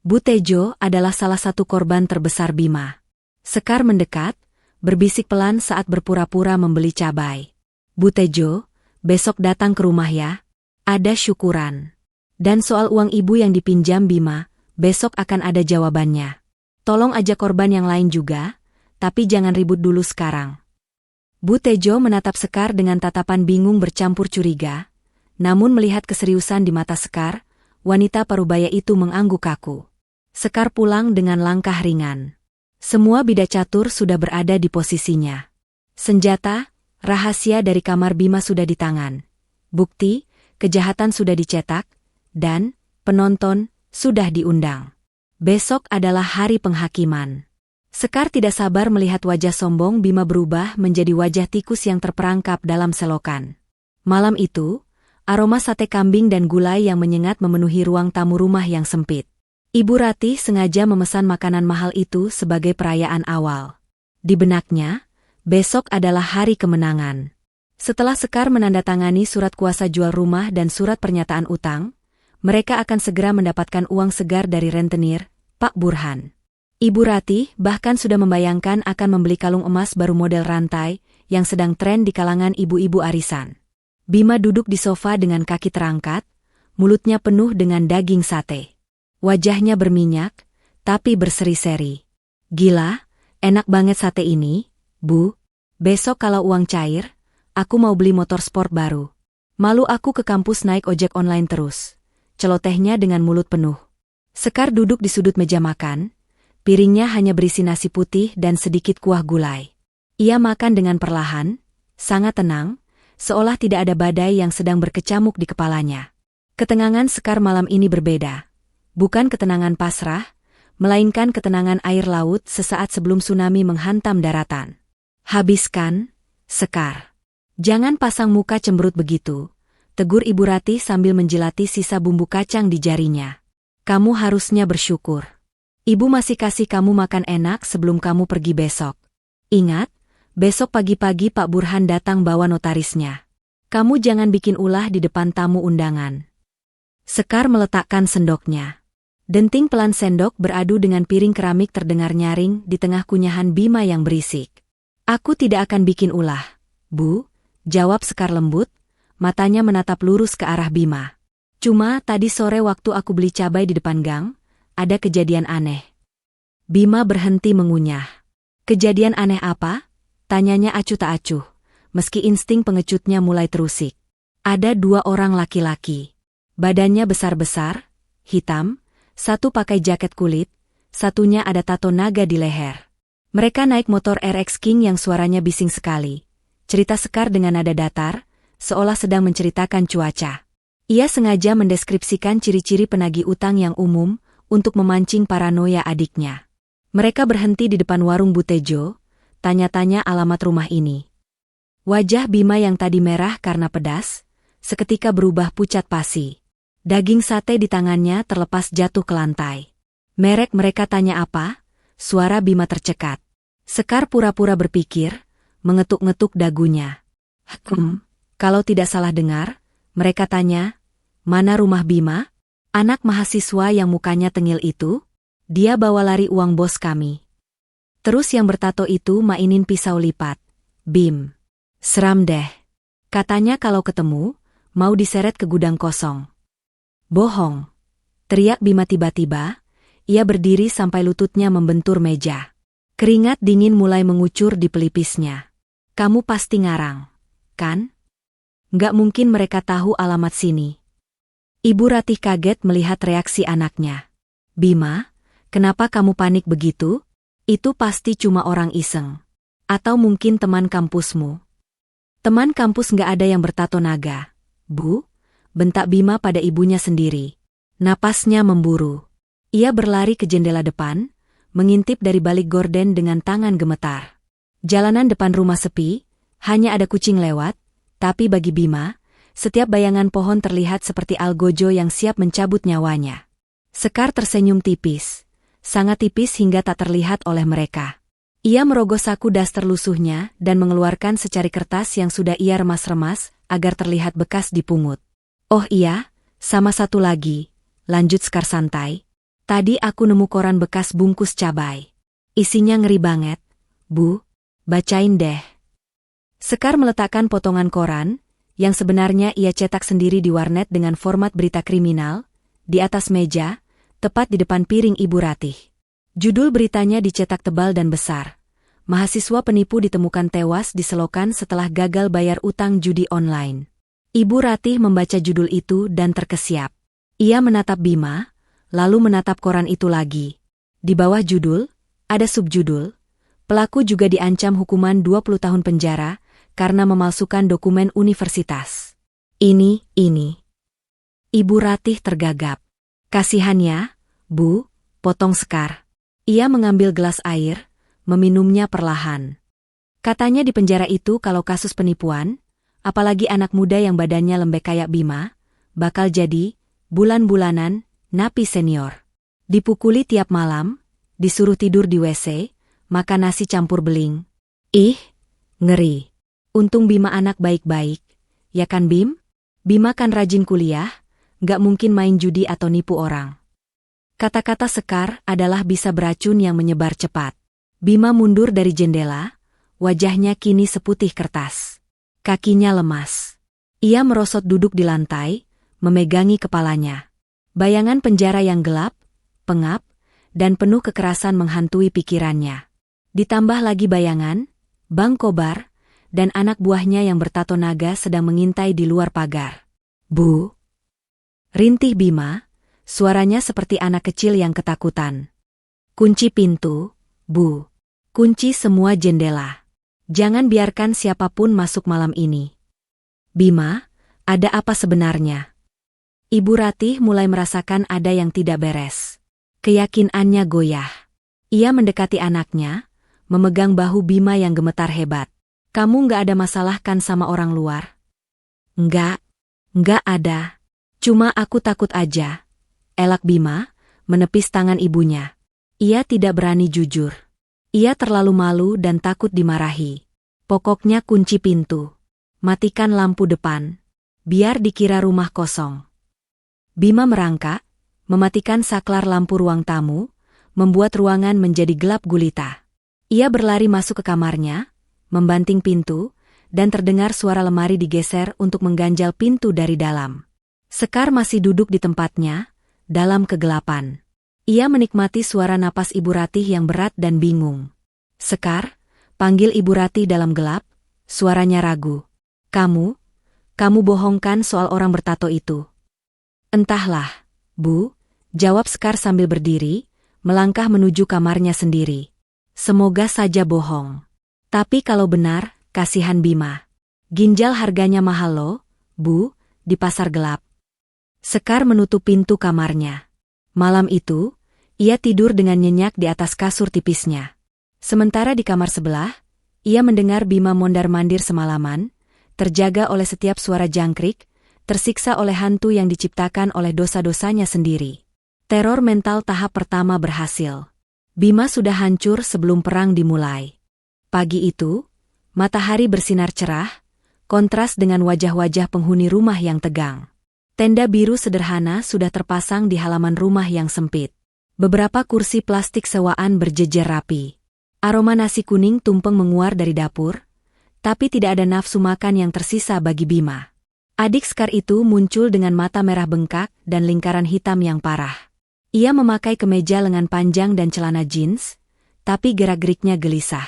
S1: Bu Tejo adalah salah satu korban terbesar Bima. Sekar mendekat, berbisik pelan saat berpura-pura membeli cabai. Bu Tejo, besok datang ke rumah ya. Ada syukuran. Dan soal uang ibu yang dipinjam Bima, besok akan ada jawabannya. Tolong ajak korban yang lain juga, tapi jangan ribut dulu sekarang. Bu Tejo menatap Sekar dengan tatapan bingung bercampur curiga, namun melihat keseriusan di mata Sekar, wanita parubaya itu mengangguk kaku. Sekar pulang dengan langkah ringan. Semua bidak catur sudah berada di posisinya. Senjata, rahasia dari kamar Bima sudah di tangan. Bukti, kejahatan sudah dicetak, dan penonton sudah diundang. Besok adalah hari penghakiman. Sekar tidak sabar melihat wajah sombong Bima berubah menjadi wajah tikus yang terperangkap dalam selokan. Malam itu, aroma sate kambing dan gulai yang menyengat memenuhi ruang tamu rumah yang sempit. Ibu Ratih sengaja memesan makanan mahal itu sebagai perayaan awal. Di benaknya, besok adalah hari kemenangan. Setelah Sekar menandatangani surat kuasa jual rumah dan surat pernyataan utang, mereka akan segera mendapatkan uang segar dari rentenir, Pak Burhan. Ibu Ratih bahkan sudah membayangkan akan membeli kalung emas baru model rantai yang sedang tren di kalangan ibu-ibu arisan. Bima duduk di sofa dengan kaki terangkat, mulutnya penuh dengan daging sate. Wajahnya berminyak, tapi berseri-seri. Gila, enak banget sate ini, Bu. Besok kalau uang cair, aku mau beli motor sport baru. Malu aku ke kampus naik ojek online terus. Celotehnya dengan mulut penuh. Sekar duduk di sudut meja makan. Piringnya hanya berisi nasi putih dan sedikit kuah gulai. Ia makan dengan perlahan, sangat tenang, seolah tidak ada badai yang sedang berkecamuk di kepalanya. Ketenangan Sekar malam ini berbeda. Bukan ketenangan pasrah, melainkan ketenangan air laut sesaat sebelum tsunami menghantam daratan. Habiskan, Sekar. Jangan pasang muka cemberut begitu, tegur Ibu Ratih sambil menjilati sisa bumbu kacang di jarinya. Kamu harusnya bersyukur. Ibu masih kasih kamu makan enak sebelum kamu pergi besok. Ingat, besok pagi-pagi Pak Burhan datang bawa notarisnya. Kamu jangan bikin ulah di depan tamu undangan. Sekar meletakkan sendoknya. Denting pelan sendok beradu dengan piring keramik terdengar nyaring di tengah kunyahan Bima yang berisik. Aku tidak akan bikin ulah, Bu, jawab Sekar lembut, matanya menatap lurus ke arah Bima. Cuma tadi sore waktu aku beli cabai di depan gang, ada kejadian aneh. Bima berhenti mengunyah. Kejadian aneh apa? Tanyanya acuh tak acuh, meski insting pengecutnya mulai terusik. Ada 2 orang laki-laki. Badannya besar-besar, hitam, satu pakai jaket kulit, satunya ada tato naga di leher. Mereka naik motor RX King yang suaranya bising sekali. Cerita Sekar dengan nada datar, seolah sedang menceritakan cuaca. Ia sengaja mendeskripsikan ciri-ciri penagih utang yang umum untuk memancing paranoia adiknya. Mereka berhenti di depan warung Butejo, tanya-tanya alamat rumah ini. Wajah Bima yang tadi merah karena pedas, seketika berubah pucat pasi. Daging sate di tangannya terlepas jatuh ke lantai. Merek mereka tanya apa? Suara Bima tercekat. Sekar pura-pura berpikir, mengetuk-ngetuk dagunya. Kalau tidak salah dengar, mereka tanya, mana rumah Bima? Anak mahasiswa yang mukanya tengil itu? Dia bawa lari uang bos kami. Terus yang bertato itu mainin pisau lipat. Bim. Seram deh. Katanya kalau ketemu, mau diseret ke gudang kosong. Bohong. Teriak Bima tiba-tiba, ia berdiri sampai lututnya membentur meja. Keringat dingin mulai mengucur di pelipisnya. Kamu pasti ngarang, kan? Nggak mungkin mereka tahu alamat sini. Ibu Ratih kaget melihat reaksi anaknya. Bima, kenapa kamu panik begitu? Itu pasti cuma orang iseng. Atau mungkin teman kampusmu. Teman kampus nggak ada yang bertato naga, Bu. Bentak Bima pada ibunya sendiri. Napasnya memburu. Ia berlari ke jendela depan, mengintip dari balik gorden dengan tangan gemetar. Jalanan depan rumah sepi, hanya ada kucing lewat, tapi bagi Bima, setiap bayangan pohon terlihat seperti algojo yang siap mencabut nyawanya. Sekar tersenyum tipis, sangat tipis hingga tak terlihat oleh mereka. Ia merogoh saku daster lusuhnya dan mengeluarkan secari kertas yang sudah ia remas-remas agar terlihat bekas dipungut. Oh iya, sama satu lagi, lanjut Sekar santai. Tadi aku nemu koran bekas bungkus cabai. Isinya ngeri banget, Bu. Bacain deh. Sekar meletakkan potongan koran, yang sebenarnya ia cetak sendiri di warnet dengan format berita kriminal, di atas meja, tepat di depan piring Ibu Ratih. Judul beritanya dicetak tebal dan besar. Mahasiswa penipu ditemukan tewas di selokan setelah gagal bayar utang judi online. Ibu Ratih membaca judul itu dan terkesiap. Ia menatap Bima, lalu menatap koran itu lagi. Di bawah judul, ada subjudul, pelaku juga diancam hukuman 20 tahun penjara karena memalsukan dokumen universitas. Ini. Ibu Ratih tergagap. Kasihannya, Bu, potong Sekar. Ia mengambil gelas air, meminumnya perlahan. Katanya di penjara itu kalau kasus penipuan, apalagi anak muda yang badannya lembek kayak Bima, bakal jadi, bulan-bulanan, napi senior. Dipukuli tiap malam, disuruh tidur di WC, makan nasi campur beling. Ih, ngeri. Untung Bima anak baik-baik, ya kan Bim? Bima kan rajin kuliah, nggak mungkin main judi atau nipu orang. Kata-kata Sekar adalah bisa beracun yang menyebar cepat. Bima mundur dari jendela, wajahnya kini seputih kertas. Kakinya lemas. Ia merosot duduk di lantai, memegangi kepalanya. Bayangan penjara yang gelap, pengap, dan penuh kekerasan menghantui pikirannya. Ditambah lagi bayangan, Bang Kobar, dan anak buahnya yang bertato naga sedang mengintai di luar pagar. "Bu!" rintih Bima, suaranya seperti anak kecil yang ketakutan. "Kunci pintu, Bu. Kunci semua jendela. Jangan biarkan siapapun masuk malam ini." "Bima, ada apa sebenarnya?" Ibu Ratih mulai merasakan ada yang tidak beres. Keyakinannya goyah. Ia mendekati anaknya, memegang bahu Bima yang gemetar hebat. "Kamu nggak ada masalah kan sama orang luar?" Nggak ada. Cuma aku takut aja," elak Bima, menepis tangan ibunya. Ia tidak berani jujur. Ia terlalu malu dan takut dimarahi. "Pokoknya kunci pintu. Matikan lampu depan. Biar dikira rumah kosong." Bima merangkak, mematikan saklar lampu ruang tamu, membuat ruangan menjadi gelap gulita. Ia berlari masuk ke kamarnya, membanting pintu, dan terdengar suara lemari digeser untuk mengganjal pintu dari dalam. Sekar masih duduk di tempatnya, dalam kegelapan. Ia menikmati suara napas Ibu Ratih yang berat dan bingung. "Sekar," panggil Ibu Ratih dalam gelap, suaranya ragu. Kamu bohongkan soal orang bertato itu." "Entahlah, Bu," jawab Sekar sambil berdiri, melangkah menuju kamarnya sendiri. "Semoga saja bohong. Tapi kalau benar, kasihan Bima. Ginjal harganya mahal loh, Bu, di pasar gelap." Sekar menutup pintu kamarnya. Malam itu, ia tidur dengan nyenyak di atas kasur tipisnya. Sementara di kamar sebelah, ia mendengar Bima mondar-mandir semalaman, terjaga oleh setiap suara jangkrik, tersiksa oleh hantu yang diciptakan oleh dosa-dosanya sendiri. Teror mental tahap pertama berhasil. Bima sudah hancur sebelum perang dimulai. Pagi itu, matahari bersinar cerah, kontras dengan wajah-wajah penghuni rumah yang tegang. Tenda biru sederhana sudah terpasang di halaman rumah yang sempit. Beberapa kursi plastik sewaan berjejer rapi. Aroma nasi kuning tumpeng menguar dari dapur, tapi tidak ada nafsu makan yang tersisa bagi Bima. Adik Sekar itu muncul dengan mata merah bengkak dan lingkaran hitam yang parah. Ia memakai kemeja lengan panjang dan celana jeans, tapi gerak-geriknya gelisah.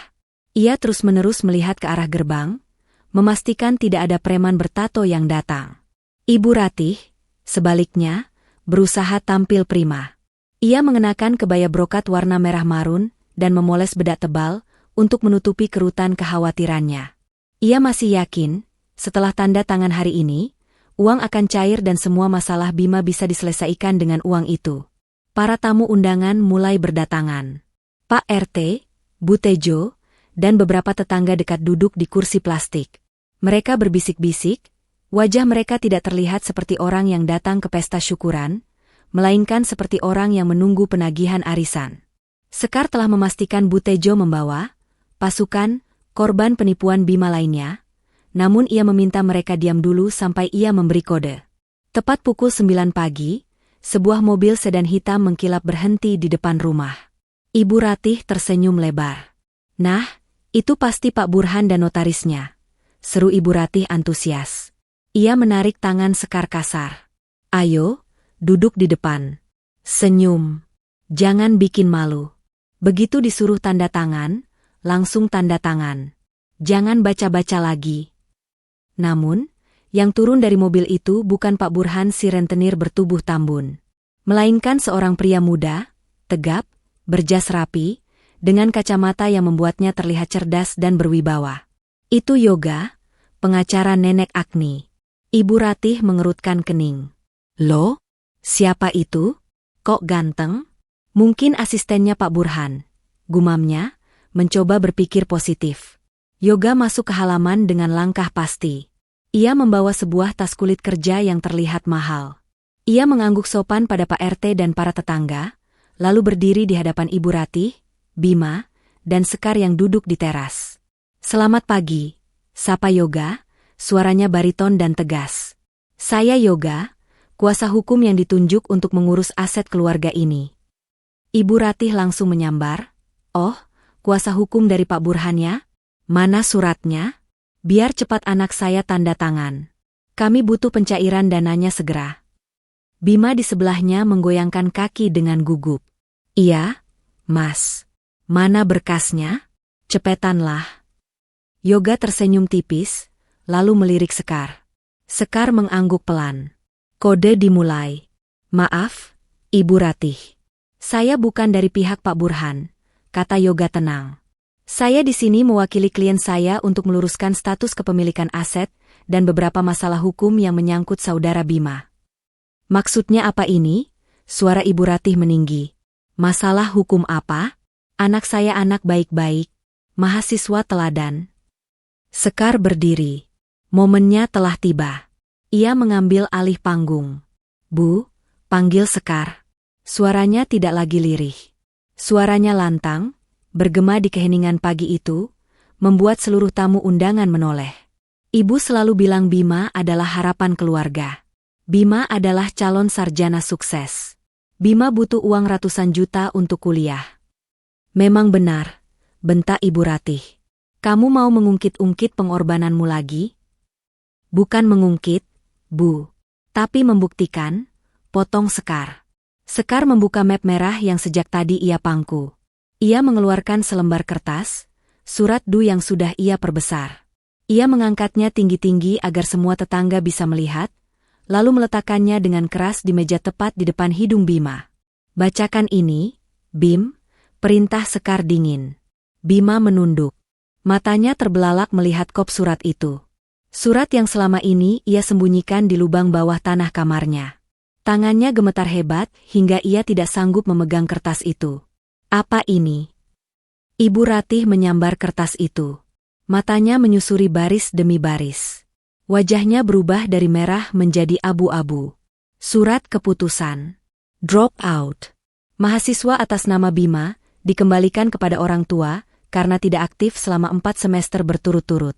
S1: Ia terus-menerus melihat ke arah gerbang, memastikan tidak ada preman bertato yang datang. Ibu Ratih, sebaliknya, berusaha tampil prima. Ia mengenakan kebaya brokat warna merah marun dan memoles bedak tebal untuk menutupi kerutan kekhawatirannya. Ia masih yakin, setelah tanda tangan hari ini, uang akan cair dan semua masalah Bima bisa diselesaikan dengan uang itu. Para tamu undangan mulai berdatangan. Pak RT, Bu Tejo, dan beberapa tetangga dekat duduk di kursi plastik. Mereka berbisik-bisik, wajah mereka tidak terlihat seperti orang yang datang ke pesta syukuran, melainkan seperti orang yang menunggu penagihan arisan. Sekar telah memastikan Bu Tejo membawa pasukan korban penipuan Bima lainnya, namun ia meminta mereka diam dulu sampai ia memberi kode. Tepat pukul 9 pagi, sebuah mobil sedan hitam mengkilap berhenti di depan rumah. Ibu Ratih tersenyum lebar. "Nah, itu pasti Pak Burhan dan notarisnya," seru Ibu Ratih antusias. Ia menarik tangan Sekar kasar. "Ayo, duduk di depan. Senyum. Jangan bikin malu." Begitu disuruh tanda tangan, langsung tanda tangan. Jangan baca-baca lagi. Namun, yang turun dari mobil itu bukan Pak Burhan si rentenir bertubuh tambun, melainkan seorang pria muda, tegap, berjas rapi, dengan kacamata yang membuatnya terlihat cerdas dan berwibawa. Itu Yoga, pengacara Nenek Agni. Ibu Ratih mengerutkan kening. "Loh, siapa itu? Kok ganteng?" "Mungkin asistennya Pak Burhan," gumamnya, mencoba berpikir positif. Yoga masuk ke halaman dengan langkah pasti. Ia membawa sebuah tas kulit kerja yang terlihat mahal. Ia mengangguk sopan pada Pak RT dan para tetangga, lalu berdiri di hadapan Ibu Ratih, Bima, dan Sekar yang duduk di teras. "Selamat pagi," sapa Yoga, suaranya bariton dan tegas. "Saya Yoga, kuasa hukum yang ditunjuk untuk mengurus aset keluarga ini." Ibu Ratih langsung menyambar. "Oh, kuasa hukum dari Pak Burhan ya? Mana suratnya? Biar cepat anak saya tanda tangan. Kami butuh pencairan dananya segera." Bima di sebelahnya menggoyangkan kaki dengan gugup. "Iya, Mas. Mana berkasnya? Cepetanlah." Yoga tersenyum tipis, lalu melirik Sekar. Sekar mengangguk pelan. Kode dimulai. Maaf, Ibu Ratih. Saya bukan dari pihak Pak Burhan, kata Yoga tenang. Saya di sini mewakili klien saya untuk meluruskan status kepemilikan aset dan beberapa masalah hukum yang menyangkut saudara Bima. Maksudnya apa ini? Suara Ibu Ratih meninggi. Masalah hukum apa? Anak saya anak baik-baik, mahasiswa teladan. Sekar berdiri. Momennya telah tiba. Ia mengambil alih panggung. Bu, panggil Sekar. Suaranya tidak lagi lirih. Suaranya lantang, bergema di keheningan pagi itu, membuat seluruh tamu undangan menoleh. Ibu selalu bilang Bima adalah harapan keluarga. Bima adalah calon sarjana sukses. Bima butuh uang ratusan juta untuk kuliah. Memang benar, bentak Ibu Ratih. Kamu mau mengungkit-ungkit pengorbananmu lagi? Bukan mengungkit, Bu. Tapi membuktikan, potong Sekar. Sekar membuka map merah yang sejak tadi ia pangku. Ia mengeluarkan selembar kertas, surat Du yang sudah ia perbesar. Ia mengangkatnya tinggi-tinggi agar semua tetangga bisa melihat, lalu meletakkannya dengan keras di meja tepat di depan hidung Bima. Bacakan ini, Bim, perintah Sekar dingin. Bima menunduk. Matanya terbelalak melihat kop surat itu. Surat yang selama ini ia sembunyikan di lubang bawah tanah kamarnya. Tangannya gemetar hebat hingga ia tidak sanggup memegang kertas itu. Apa ini? Ibu Ratih menyambar kertas itu. Matanya menyusuri baris demi baris. Wajahnya berubah dari merah menjadi abu-abu. Surat keputusan. Drop out. Mahasiswa atas nama Bima dikembalikan kepada orang tua karena tidak aktif selama 4 semester berturut-turut.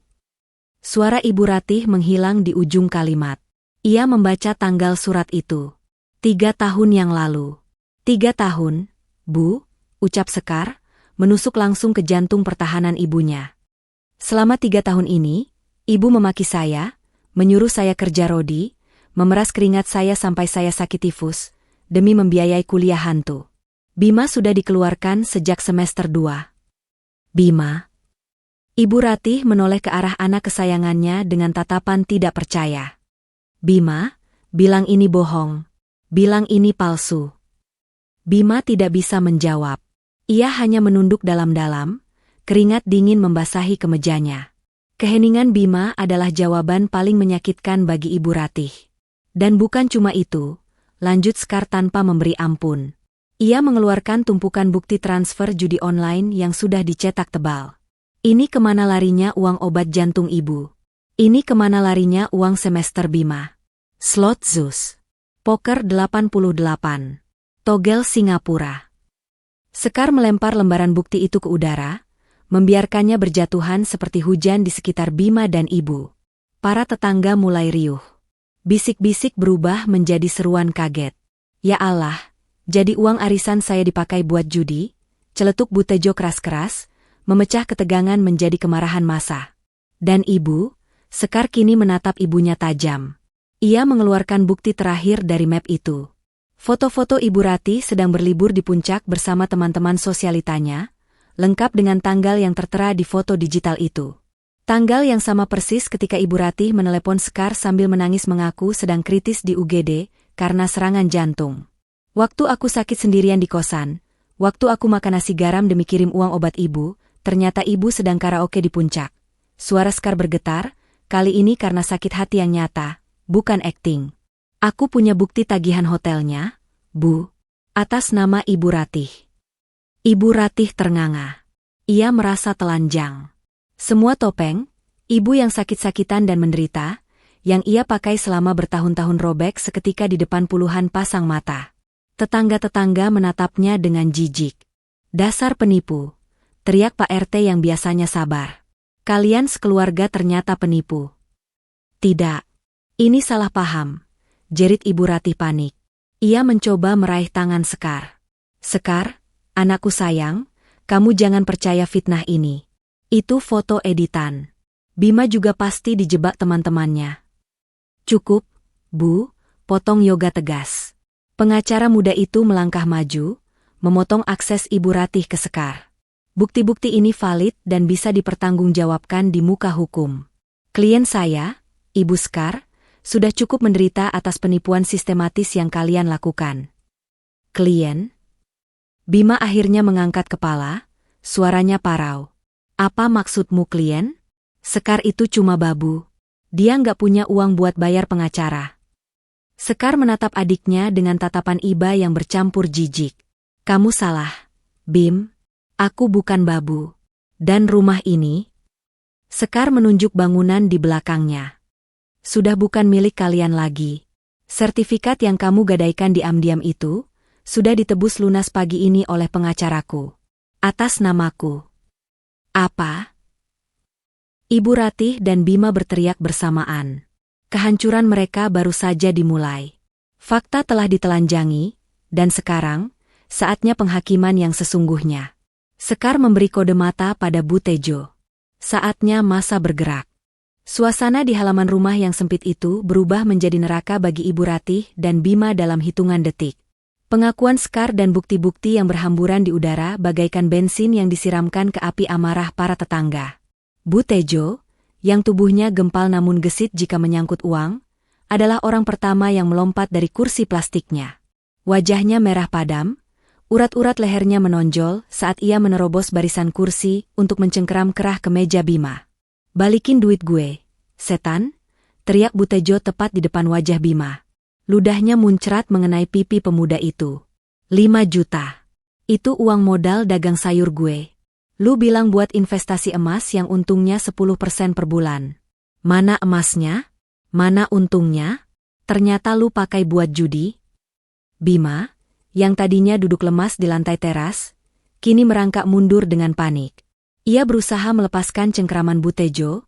S1: Suara Ibu Ratih menghilang di ujung kalimat. Ia membaca tanggal surat itu. 3 tahun yang lalu. 3 tahun, Bu, ucap Sekar, menusuk langsung ke jantung pertahanan ibunya. Selama 3 tahun ini, Ibu memaki saya, menyuruh saya kerja rodi, memeras keringat saya sampai saya sakit tifus, demi membiayai kuliah hantu. Bima sudah dikeluarkan sejak semester 2. Bima. Ibu Ratih menoleh ke arah anak kesayangannya dengan tatapan tidak percaya. Bima, bilang ini bohong. Bilang ini palsu. Bima tidak bisa menjawab. Ia hanya menunduk dalam-dalam, keringat dingin membasahi kemejanya. Keheningan Bima adalah jawaban paling menyakitkan bagi Ibu Ratih. Dan bukan cuma itu, lanjut Sekar tanpa memberi ampun. Ia mengeluarkan tumpukan bukti transfer judi online yang sudah dicetak tebal. Ini kemana larinya uang obat jantung ibu? Ini kemana larinya uang semester Bima? Slot Zeus. Poker 88. Togel Singapura. Sekar melempar lembaran bukti itu ke udara, membiarkannya berjatuhan seperti hujan di sekitar Bima dan ibu. Para tetangga mulai riuh. Bisik-bisik berubah menjadi seruan kaget. Ya Allah, jadi uang arisan saya dipakai buat judi? Celetuk Butejo keras-keras, memecah ketegangan menjadi kemarahan massa. Dan ibu, Sekar kini menatap ibunya tajam. Ia mengeluarkan bukti terakhir dari map itu. Foto-foto Ibu Ratih sedang berlibur di puncak bersama teman-teman sosialitanya, lengkap dengan tanggal yang tertera di foto digital itu. Tanggal yang sama persis ketika Ibu Ratih menelepon Sekar sambil menangis mengaku sedang kritis di UGD karena serangan jantung. Waktu aku sakit sendirian di kosan, waktu aku makan nasi garam demi kirim uang obat ibu, ternyata ibu sedang karaoke di puncak. Suara Sekar bergetar, kali ini karena sakit hati yang nyata, bukan akting. Aku punya bukti tagihan hotelnya, Bu, atas nama Ibu Ratih. Ibu Ratih ternganga. Ia merasa telanjang. Semua topeng, ibu yang sakit-sakitan dan menderita, yang ia pakai selama bertahun-tahun robek seketika di depan puluhan pasang mata. Tetangga-tetangga menatapnya dengan jijik. Dasar penipu, teriak Pak RT yang biasanya sabar. Kalian sekeluarga ternyata penipu. Tidak, ini salah paham, jerit Ibu Ratih panik. Ia mencoba meraih tangan Sekar. Sekar, anakku sayang, kamu jangan percaya fitnah ini. Itu foto editan. Bima juga pasti dijebak teman-temannya. Cukup, Bu, potong Yoga tegas. Pengacara muda itu melangkah maju, memotong akses Ibu Ratih ke Sekar. Bukti-bukti ini valid dan bisa dipertanggungjawabkan di muka hukum. Klien saya, Ibu Sekar, sudah cukup menderita atas penipuan sistematis yang kalian lakukan. Klien? Bima akhirnya mengangkat kepala, suaranya parau. Apa maksudmu klien? Sekar itu cuma babu. Dia nggak punya uang buat bayar pengacara. Sekar menatap adiknya dengan tatapan iba yang bercampur jijik. Kamu salah, Bim. Aku bukan babu. Dan rumah ini? Sekar menunjuk bangunan di belakangnya. Sudah bukan milik kalian lagi. Sertifikat yang kamu gadaikan diam-diam itu, sudah ditebus lunas pagi ini oleh pengacaraku. Atas namaku. Apa? Ibu Ratih dan Bima berteriak bersamaan. Kehancuran mereka baru saja dimulai. Fakta telah ditelanjangi, dan sekarang, saatnya penghakiman yang sesungguhnya. Sekar memberi kode mata pada Bu Tejo. Saatnya masa bergerak. Suasana di halaman rumah yang sempit itu berubah menjadi neraka bagi Ibu Ratih dan Bima dalam hitungan detik. Pengakuan Sekar dan bukti-bukti yang berhamburan di udara bagaikan bensin yang disiramkan ke api amarah para tetangga. Bu Tejo, yang tubuhnya gempal namun gesit jika menyangkut uang, adalah orang pertama yang melompat dari kursi plastiknya. Wajahnya merah padam, urat-urat lehernya menonjol saat ia menerobos barisan kursi untuk mencengkeram kerah ke meja Bima. Balikin duit gue, setan, teriak Bu Tejo tepat di depan wajah Bima. Ludahnya muncrat mengenai pipi pemuda itu. 5 juta. Itu uang modal dagang sayur gue. Lu bilang buat investasi emas yang untungnya 10% per bulan. Mana emasnya? Mana untungnya? Ternyata lu pakai buat judi? Bima, yang tadinya duduk lemas di lantai teras, kini merangkak mundur dengan panik. Ia berusaha melepaskan cengkeraman Bu Tejo,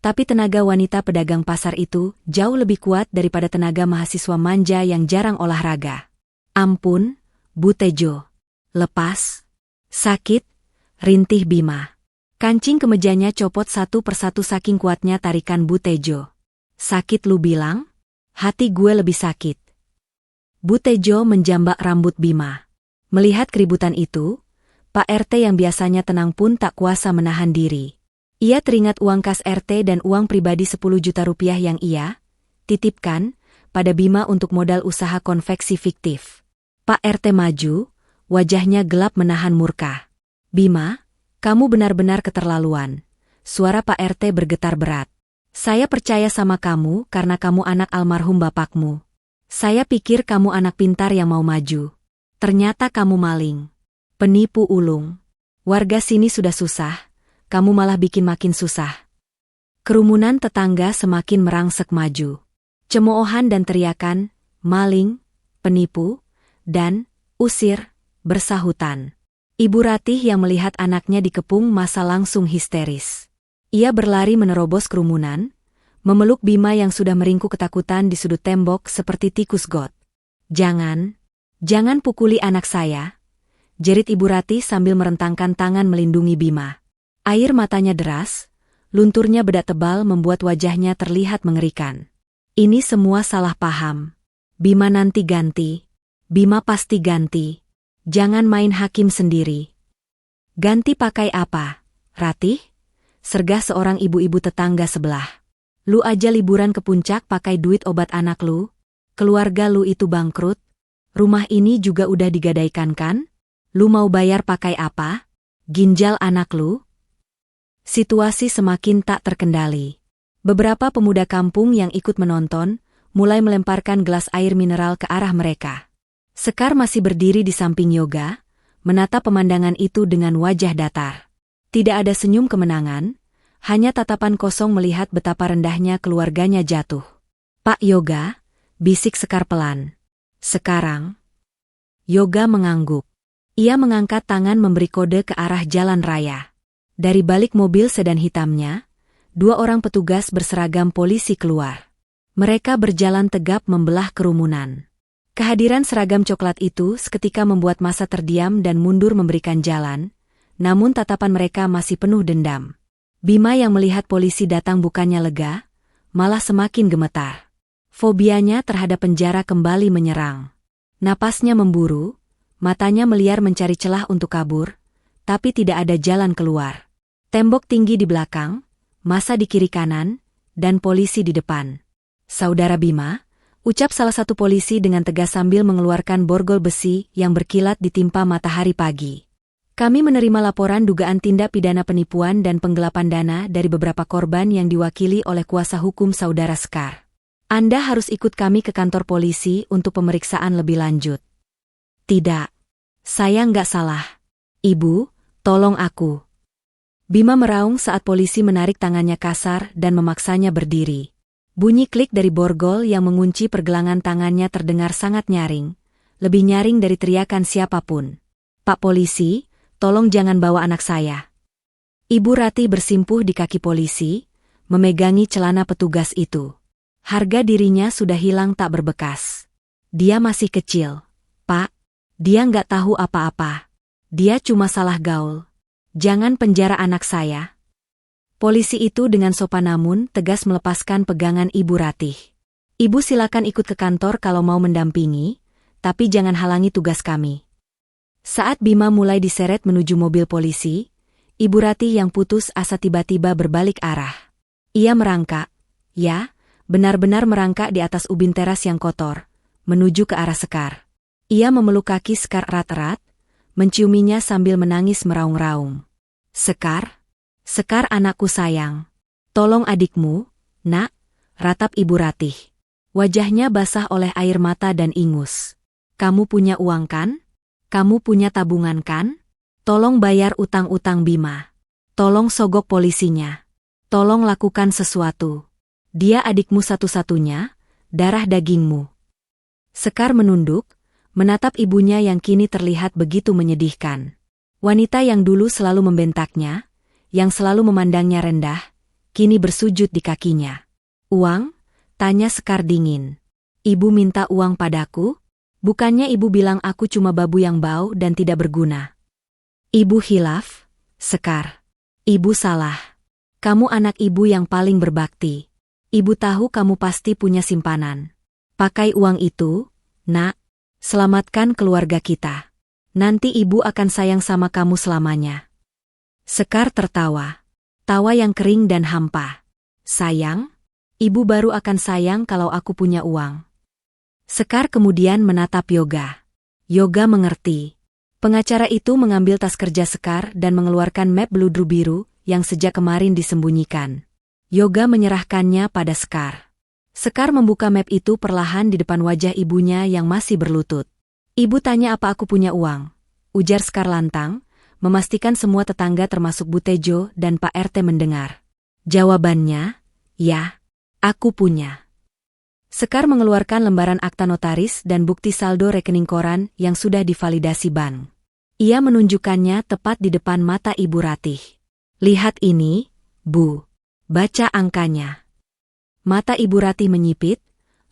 S1: tapi tenaga wanita pedagang pasar itu jauh lebih kuat daripada tenaga mahasiswa manja yang jarang olahraga. Ampun, Bu Tejo. Lepas. Sakit, rintih Bima. Kancing kemejanya copot satu persatu saking kuatnya tarikan Bu Tejo. Sakit lu bilang? Hati gue lebih sakit. Bu Tejo menjambak rambut Bima. Melihat keributan itu, Pak RT yang biasanya tenang pun tak kuasa menahan diri. Ia teringat uang kas RT dan uang pribadi 10 juta rupiah yang ia titipkan pada Bima untuk modal usaha konveksi fiktif. Pak RT maju, wajahnya gelap menahan murka. Bima, kamu benar-benar keterlaluan. Suara Pak RT bergetar berat. Saya percaya sama kamu karena kamu anak almarhum bapakmu. Saya pikir kamu anak pintar yang mau maju. Ternyata kamu maling. Penipu ulung. Warga sini sudah susah, kamu malah bikin makin susah. Kerumunan tetangga semakin merangsek maju. Cemoohan dan teriakan, maling, penipu, dan usir, bersahutan. Ibu Ratih yang melihat anaknya dikepung massa langsung histeris. Ia berlari menerobos kerumunan, memeluk Bima yang sudah meringkuk ketakutan di sudut tembok seperti tikus got. Jangan pukuli anak saya, jerit Ibu Ratih sambil merentangkan tangan melindungi Bima. Air matanya deras, lunturnya bedak tebal membuat wajahnya terlihat mengerikan. Ini semua salah paham. Bima nanti ganti. Bima pasti ganti. Jangan main hakim sendiri. Ganti pakai apa, Ratih? Sergah seorang ibu-ibu tetangga sebelah. Lu aja liburan ke puncak pakai duit obat anak lu. Keluarga lu itu bangkrut. Rumah ini juga udah digadaikan kan? Lu mau bayar pakai apa? Ginjal anak lu? Situasi semakin tak terkendali. Beberapa pemuda kampung yang ikut menonton, mulai melemparkan gelas air mineral ke arah mereka. Sekar masih berdiri di samping Yoga, menatap pemandangan itu dengan wajah datar. Tidak ada senyum kemenangan, hanya tatapan kosong melihat betapa rendahnya keluarganya jatuh. Pak Yoga, bisik Sekar pelan. Sekarang. Yoga mengangguk. Ia mengangkat tangan memberi kode ke arah jalan raya. Dari balik mobil sedan hitamnya, 2 orang petugas berseragam polisi keluar. Mereka berjalan tegap membelah kerumunan. Kehadiran seragam coklat itu seketika membuat massa terdiam dan mundur memberikan jalan, namun tatapan mereka masih penuh dendam. Bima yang melihat polisi datang bukannya lega, malah semakin gemetar. Fobianya terhadap penjara kembali menyerang. Napasnya memburu, matanya meliar mencari celah untuk kabur, tapi tidak ada jalan keluar. Tembok tinggi di belakang, massa di kiri kanan, dan polisi di depan. "Saudara Bima," ucap salah satu polisi dengan tegas sambil mengeluarkan borgol besi yang berkilat ditimpa matahari pagi. "Kami menerima laporan dugaan tindak pidana penipuan dan penggelapan dana dari beberapa korban yang diwakili oleh kuasa hukum Saudara Sekar. Anda harus ikut kami ke kantor polisi untuk pemeriksaan lebih lanjut." "Tidak. Saya nggak salah. Ibu, tolong aku." Bima meraung saat polisi menarik tangannya kasar dan memaksanya berdiri. Bunyi klik dari borgol yang mengunci pergelangan tangannya terdengar sangat nyaring, lebih nyaring dari teriakan siapapun. "Pak polisi, tolong jangan bawa anak saya." Ibu Ratih bersimpuh di kaki polisi, memegangi celana petugas itu. Harga dirinya sudah hilang tak berbekas. "Dia masih kecil, Pak. Dia nggak tahu apa-apa. Dia cuma salah gaul. Jangan penjara anak saya." Polisi itu dengan sopan namun tegas melepaskan pegangan Ibu Ratih. "Ibu silakan ikut ke kantor kalau mau mendampingi, tapi jangan halangi tugas kami." Saat Bima mulai diseret menuju mobil polisi, Ibu Ratih yang putus asa tiba-tiba berbalik arah. Ia merangkak, ya, benar-benar merangkak di atas ubin teras yang kotor, menuju ke arah Sekar. Ia memeluk kaki Sekar erat-erat, menciuminya sambil menangis meraung-raung. "Sekar? Sekar anakku sayang. Tolong adikmu, nak," ratap Ibu Ratih. Wajahnya basah oleh air mata dan ingus. "Kamu punya uang kan? Kamu punya tabungan kan? Tolong bayar utang-utang Bima. Tolong sogok polisinya. Tolong lakukan sesuatu. Dia adikmu satu-satunya, darah dagingmu." Sekar menunduk, menatap ibunya yang kini terlihat begitu menyedihkan. Wanita yang dulu selalu membentaknya, yang selalu memandangnya rendah, kini bersujud di kakinya. "Uang?" tanya Sekar dingin. "Ibu minta uang padaku? Bukannya ibu bilang aku cuma babu yang bau dan tidak berguna?" "Ibu hilaf, Sekar. Ibu salah. Kamu anak ibu yang paling berbakti. Ibu tahu kamu pasti punya simpanan. Pakai uang itu, nak. Selamatkan keluarga kita. Nanti ibu akan sayang sama kamu selamanya." Sekar tertawa. Tawa yang kering dan hampa. "Sayang? Ibu baru akan sayang kalau aku punya uang." Sekar kemudian menatap Yoga. Yoga mengerti. Pengacara itu mengambil tas kerja Sekar dan mengeluarkan map beludru biru yang sejak kemarin disembunyikan. Yoga menyerahkannya pada Sekar. Sekar membuka map itu perlahan di depan wajah ibunya yang masih berlutut. "Ibu tanya apa aku punya uang?" ujar Sekar lantang, memastikan semua tetangga termasuk Bu Tejo dan Pak RT mendengar. Jawabannya, "Ya, aku punya." Sekar mengeluarkan lembaran akta notaris dan bukti saldo rekening koran yang sudah divalidasi bank. Ia menunjukkannya tepat di depan mata Ibu Ratih. "Lihat ini, Bu. Baca angkanya." Mata Ibu Ratih menyipit,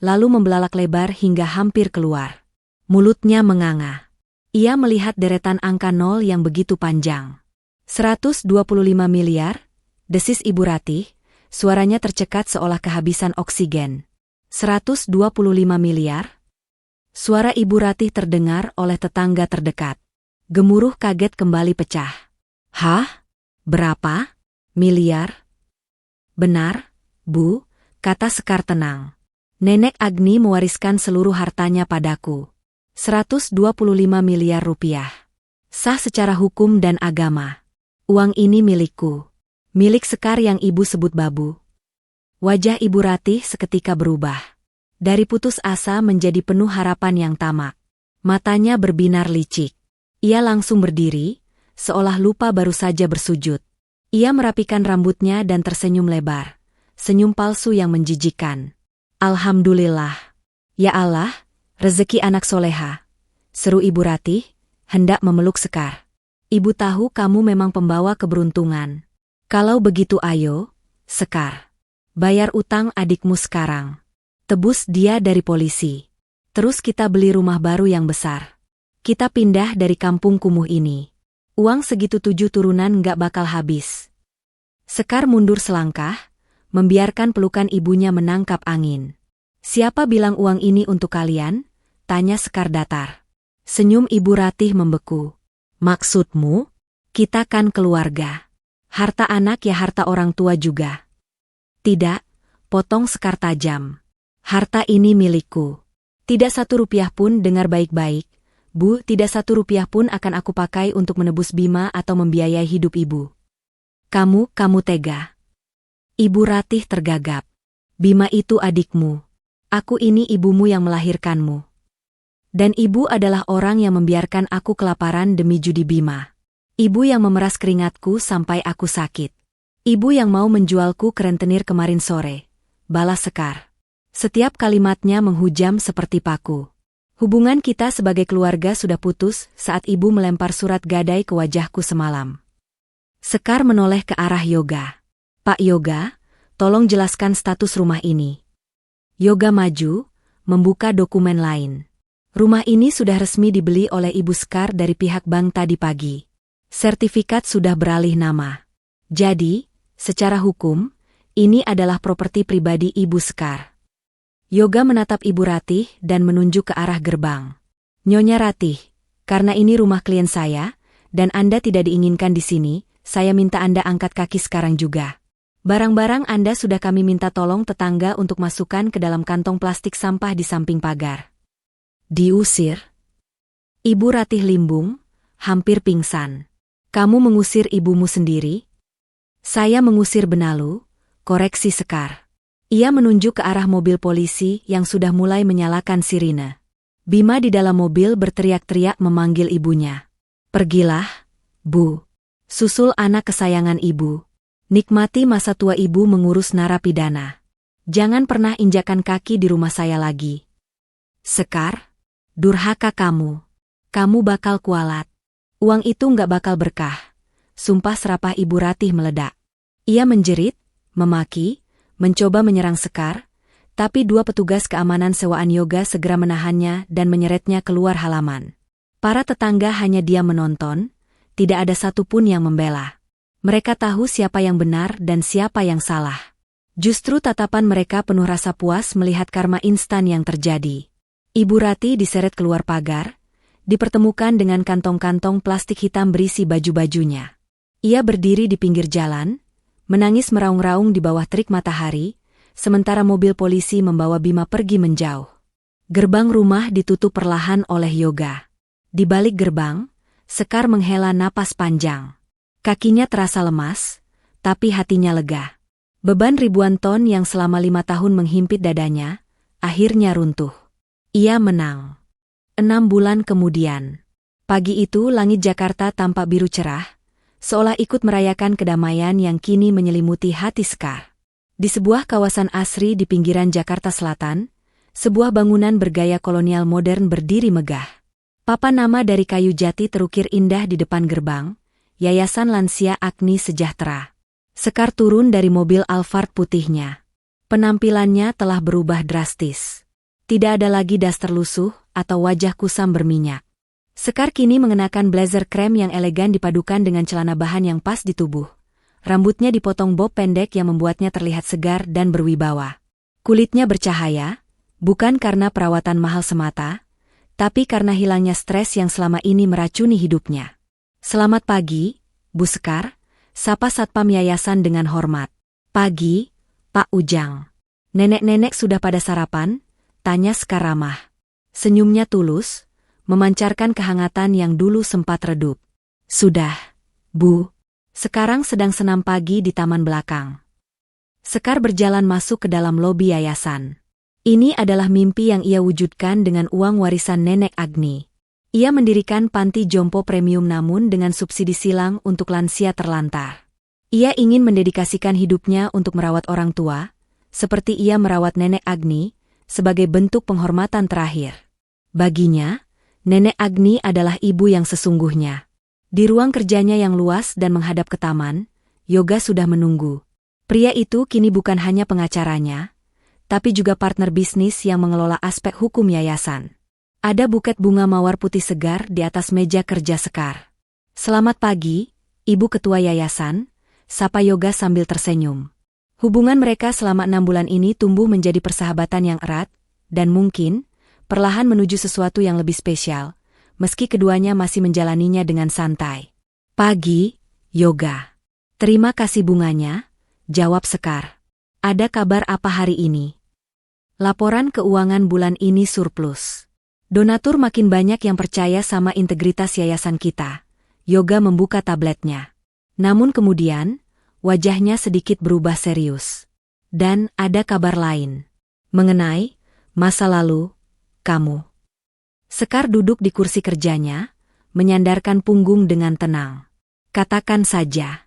S1: lalu membelalak lebar hingga hampir keluar. Mulutnya menganga. Ia melihat deretan angka nol yang begitu panjang. 125 miliar, desis Ibu Ratih, suaranya tercekat seolah kehabisan oksigen. 125 miliar? Suara Ibu Ratih terdengar oleh tetangga terdekat. Gemuruh kaget kembali pecah. "Hah? Berapa? Miliar?" "Benar, Bu," kata Sekar tenang. "Nenek Agni mewariskan seluruh hartanya padaku. 125 miliar rupiah. Sah secara hukum dan agama. Uang ini milikku. Milik Sekar yang ibu sebut babu." Wajah Ibu Ratih seketika berubah. Dari putus asa menjadi penuh harapan yang tamak. Matanya berbinar licik. Ia langsung berdiri, seolah lupa baru saja bersujud. Ia merapikan rambutnya dan tersenyum lebar. Senyum palsu yang menjijikkan. "Alhamdulillah. Ya Allah, rezeki anak soleha," seru Ibu Ratih, hendak memeluk Sekar. "Ibu tahu kamu memang pembawa keberuntungan. Kalau begitu ayo, Sekar. Bayar utang adikmu sekarang. Tebus dia dari polisi. Terus kita beli rumah baru yang besar. Kita pindah dari kampung kumuh ini. Uang segitu 7 turunan nggak bakal habis." Sekar mundur selangkah, membiarkan pelukan ibunya menangkap angin. "Siapa bilang uang ini untuk kalian?" tanya Sekar datar. Senyum Ibu Ratih membeku. "Maksudmu?" Kita kan keluarga. Harta anak ya harta orang tua juga. Tidak, potong Sekar tajam. Harta ini milikku. Tidak satu rupiah pun, dengar baik-baik, Bu, tidak satu rupiah pun akan aku pakai untuk menebus Bima atau membiayai hidup ibu. Kamu tega. Ibu Ratih tergagap. Bima itu adikmu. Aku ini ibumu yang melahirkanmu. Dan ibu adalah orang yang membiarkan aku kelaparan demi judi Bima. Ibu yang memeras keringatku sampai aku sakit. Ibu yang mau menjualku ke rentenir kemarin sore. Balas Sekar. Setiap kalimatnya menghujam seperti paku. Hubungan kita sebagai keluarga sudah putus saat ibu melempar surat gadai ke wajahku semalam. Sekar menoleh ke arah Yoga. Pak Yoga, tolong jelaskan status rumah ini. Yoga maju, membuka dokumen lain. Rumah ini sudah resmi dibeli oleh Ibu Sekar dari pihak bank tadi pagi. Sertifikat sudah beralih nama. Jadi, secara hukum, ini adalah properti pribadi Ibu Sekar. Yoga menatap Ibu Ratih dan menunjuk ke arah gerbang. Nyonya Ratih, karena ini rumah klien saya, dan Anda tidak diinginkan di sini, saya minta Anda angkat kaki sekarang juga. Barang-barang Anda sudah kami minta tolong tetangga untuk masukkan ke dalam kantong plastik sampah di samping pagar. Diusir? Ibu Ratih limbung, hampir pingsan. Kamu mengusir ibumu sendiri? Saya mengusir Benalu, koreksi Sekar. Ia menunjuk ke arah mobil polisi yang sudah mulai menyalakan sirine. Bima di dalam mobil berteriak-teriak memanggil ibunya. Pergilah, Bu. Susul anak kesayangan ibu. Nikmati masa tua ibu mengurus narapidana. Jangan pernah injakan kaki di rumah saya lagi. Sekar, durhaka kamu. Kamu bakal kualat. Uang itu nggak bakal berkah. Sumpah serapah Ibu Ratih meledak. Ia menjerit, memaki, mencoba menyerang Sekar, tapi dua petugas keamanan sewaan Yoga segera menahannya dan menyeretnya keluar halaman. Para tetangga hanya diam menonton, tidak ada satupun yang membela. Mereka tahu siapa yang benar dan siapa yang salah. Justru tatapan mereka penuh rasa puas melihat karma instan yang terjadi. Ibu Ratih diseret keluar pagar, dipertemukan dengan kantong-kantong plastik hitam berisi baju-bajunya. Ia berdiri di pinggir jalan, menangis meraung-raung di bawah terik matahari, sementara mobil polisi membawa Bima pergi menjauh. Gerbang rumah ditutup perlahan oleh Yoga. Di balik gerbang, Sekar menghela napas panjang. Kakinya terasa lemas, tapi hatinya lega. Beban ribuan ton yang selama 5 tahun menghimpit dadanya, akhirnya runtuh. Ia menang. 6 bulan kemudian. Pagi itu langit Jakarta tampak biru cerah, seolah ikut merayakan kedamaian yang kini menyelimuti hati Sekar. Di sebuah kawasan asri di pinggiran Jakarta Selatan, sebuah bangunan bergaya kolonial modern berdiri megah. Papan nama dari kayu jati terukir indah di depan gerbang, Yayasan Lansia Agni Sejahtera. Sekar turun dari mobil Alphard putihnya. Penampilannya telah berubah drastis. Tidak ada lagi das terlusuh atau wajah kusam berminyak. Sekar kini mengenakan blazer krem yang elegan dipadukan dengan celana bahan yang pas di tubuh. Rambutnya dipotong bob pendek yang membuatnya terlihat segar dan berwibawa. Kulitnya bercahaya, bukan karena perawatan mahal semata, tapi karena hilangnya stres yang selama ini meracuni hidupnya. Selamat pagi, Bu Sekar, sapa Satpam Yayasan dengan hormat. Pagi, Pak Ujang. Nenek-nenek sudah pada sarapan? Tanya Sekar ramah. Senyumnya tulus, memancarkan kehangatan yang dulu sempat redup. Sudah, Bu. Sekarang sedang senam pagi di taman belakang. Sekar berjalan masuk ke dalam lobi yayasan. Ini adalah mimpi yang ia wujudkan dengan uang warisan Nenek Agni. Ia mendirikan panti jompo premium namun dengan subsidi silang untuk lansia terlantar. Ia ingin mendedikasikan hidupnya untuk merawat orang tua, seperti ia merawat Nenek Agni, sebagai bentuk penghormatan terakhir. Baginya, Nenek Agni adalah ibu yang sesungguhnya. Di ruang kerjanya yang luas dan menghadap ke taman, Yoga sudah menunggu. Pria itu kini bukan hanya pengacaranya, tapi juga partner bisnis yang mengelola aspek hukum yayasan. Ada buket bunga mawar putih segar di atas meja kerja Sekar. Selamat pagi, Ibu Ketua Yayasan, sapa Yoga sambil tersenyum. Hubungan mereka selama 6 bulan ini tumbuh menjadi persahabatan yang erat, dan mungkin perlahan menuju sesuatu yang lebih spesial, meski keduanya masih menjalaninya dengan santai. Pagi, Yoga. Terima kasih bunganya, jawab Sekar. Ada kabar apa hari ini? Laporan keuangan bulan ini surplus. Donatur makin banyak yang percaya sama integritas yayasan kita. Yoga membuka tabletnya. Namun kemudian, wajahnya sedikit berubah serius. Dan ada kabar lain. Mengenai masa lalu, kamu. Sekar duduk di kursi kerjanya, menyandarkan punggung dengan tenang. Katakan saja.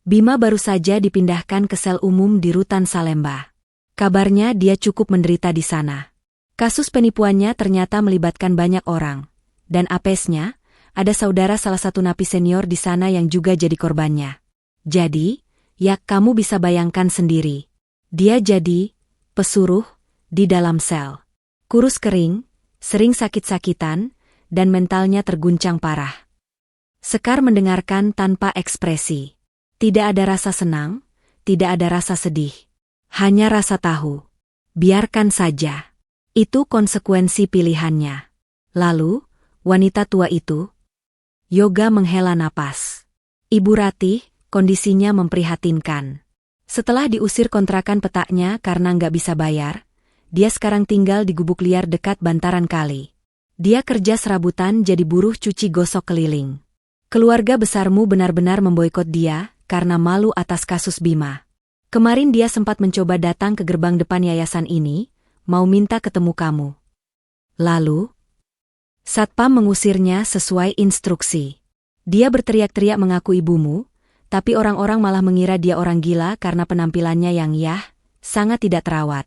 S1: Bima baru saja dipindahkan ke sel umum di Rutan Salemba. Kabarnya dia cukup menderita di sana. Kasus penipuannya ternyata melibatkan banyak orang. Dan apesnya, ada saudara salah satu napi senior di sana yang juga jadi korbannya. Jadi, ya kamu bisa bayangkan sendiri. Dia jadi pesuruh di dalam sel. Kurus kering, sering sakit-sakitan, dan mentalnya terguncang parah. Sekar mendengarkan tanpa ekspresi. Tidak ada rasa senang, tidak ada rasa sedih. Hanya rasa tahu. Biarkan saja. Itu konsekuensi pilihannya. Lalu, wanita tua itu. Yoga menghela napas. Ibu Ratih, kondisinya memprihatinkan. Setelah diusir kontrakan petaknya karena nggak bisa bayar, dia sekarang tinggal di gubuk liar dekat bantaran kali. Dia kerja serabutan jadi buruh cuci gosok keliling. Keluarga besarmu benar-benar memboikot dia karena malu atas kasus Bima. Kemarin dia sempat mencoba datang ke gerbang depan yayasan ini, mau minta ketemu kamu. Lalu, Satpam mengusirnya sesuai instruksi. Dia berteriak-teriak mengaku ibumu, tapi orang-orang malah mengira dia orang gila karena penampilannya yang sangat tidak terawat.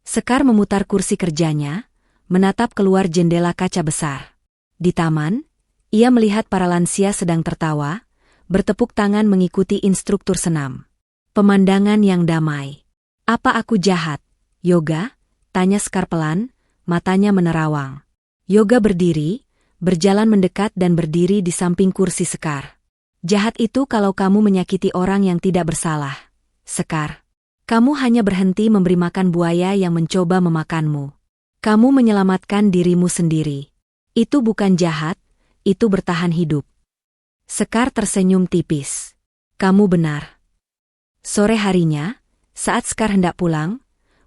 S1: Sekar memutar kursi kerjanya, menatap keluar jendela kaca besar. Di taman, ia melihat para lansia sedang tertawa, bertepuk tangan mengikuti instruktur senam. Pemandangan yang damai. Apa aku jahat, Yoga? Tanya Sekar pelan, matanya menerawang. Yoga berdiri, berjalan mendekat dan berdiri di samping kursi Sekar. Jahat itu kalau kamu menyakiti orang yang tidak bersalah. Sekar, kamu hanya berhenti memberi makan buaya yang mencoba memakanmu. Kamu menyelamatkan dirimu sendiri. Itu bukan jahat, itu bertahan hidup. Sekar tersenyum tipis. Kamu benar. Sore harinya, saat Sekar hendak pulang,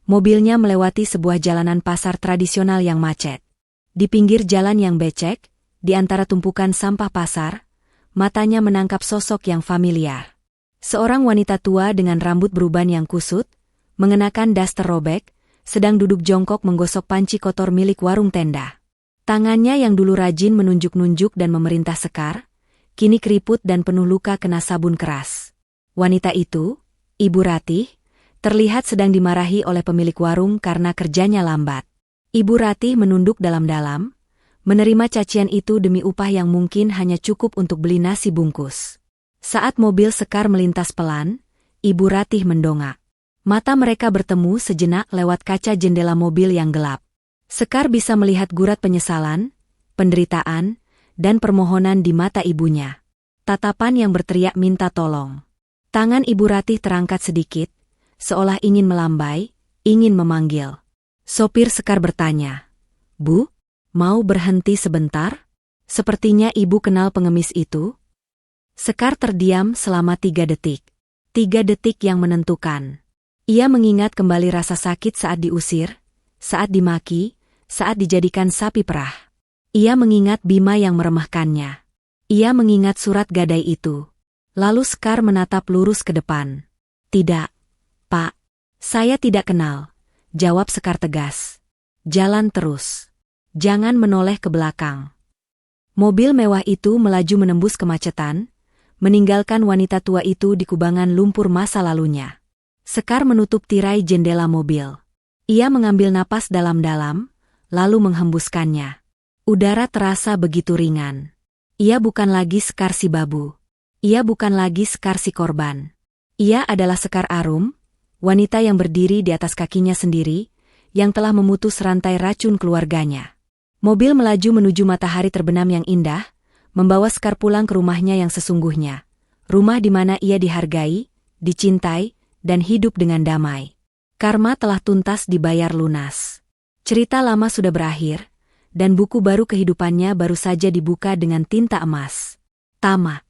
S1: mobilnya melewati sebuah jalanan pasar tradisional yang macet. Di pinggir jalan yang becek, di antara tumpukan sampah pasar, matanya menangkap sosok yang familiar. Seorang wanita tua dengan rambut beruban yang kusut, mengenakan daster robek, sedang duduk jongkok menggosok panci kotor milik warung tenda. Tangannya yang dulu rajin menunjuk-nunjuk dan memerintah Sekar, kini keriput dan penuh luka kena sabun keras. Wanita itu, Ibu Ratih, terlihat sedang dimarahi oleh pemilik warung karena kerjanya lambat. Ibu Ratih menunduk dalam-dalam, menerima cacian itu demi upah yang mungkin hanya cukup untuk beli nasi bungkus. Saat mobil Sekar melintas pelan, Ibu Ratih mendongak. Mata mereka bertemu sejenak lewat kaca jendela mobil yang gelap. Sekar bisa melihat gurat penyesalan, penderitaan, dan permohonan di mata ibunya. Tatapan yang berteriak minta tolong. Tangan Ibu Ratih terangkat sedikit, seolah ingin melambai, ingin memanggil. Sopir Sekar bertanya, "Bu, mau berhenti sebentar?" Sepertinya ibu kenal pengemis itu. Sekar terdiam selama 3 detik. 3 detik yang menentukan. Ia mengingat kembali rasa sakit saat diusir, saat dimaki, saat dijadikan sapi perah. Ia mengingat Bima yang meremehkannya. Ia mengingat surat gadai itu. Lalu Sekar menatap lurus ke depan. "Tidak, Pak. Saya tidak kenal," jawab Sekar tegas. "Jalan terus. Jangan menoleh ke belakang." Mobil mewah itu melaju menembus kemacetan, meninggalkan wanita tua itu di kubangan lumpur masa lalunya. Sekar menutup tirai jendela mobil. Ia mengambil napas dalam-dalam, lalu menghembuskannya. Udara terasa begitu ringan. Ia bukan lagi Sekar si babu. Ia bukan lagi Sekar si korban. Ia adalah Sekar Arum, wanita yang berdiri di atas kakinya sendiri, yang telah memutus rantai racun keluarganya. Mobil melaju menuju matahari terbenam yang indah, membawa Sekar pulang ke rumahnya yang sesungguhnya. Rumah di mana ia dihargai, dicintai, dan hidup dengan damai. Karma telah tuntas dibayar lunas. Cerita lama sudah berakhir, dan buku baru kehidupannya baru saja dibuka dengan tinta emas. Tamat.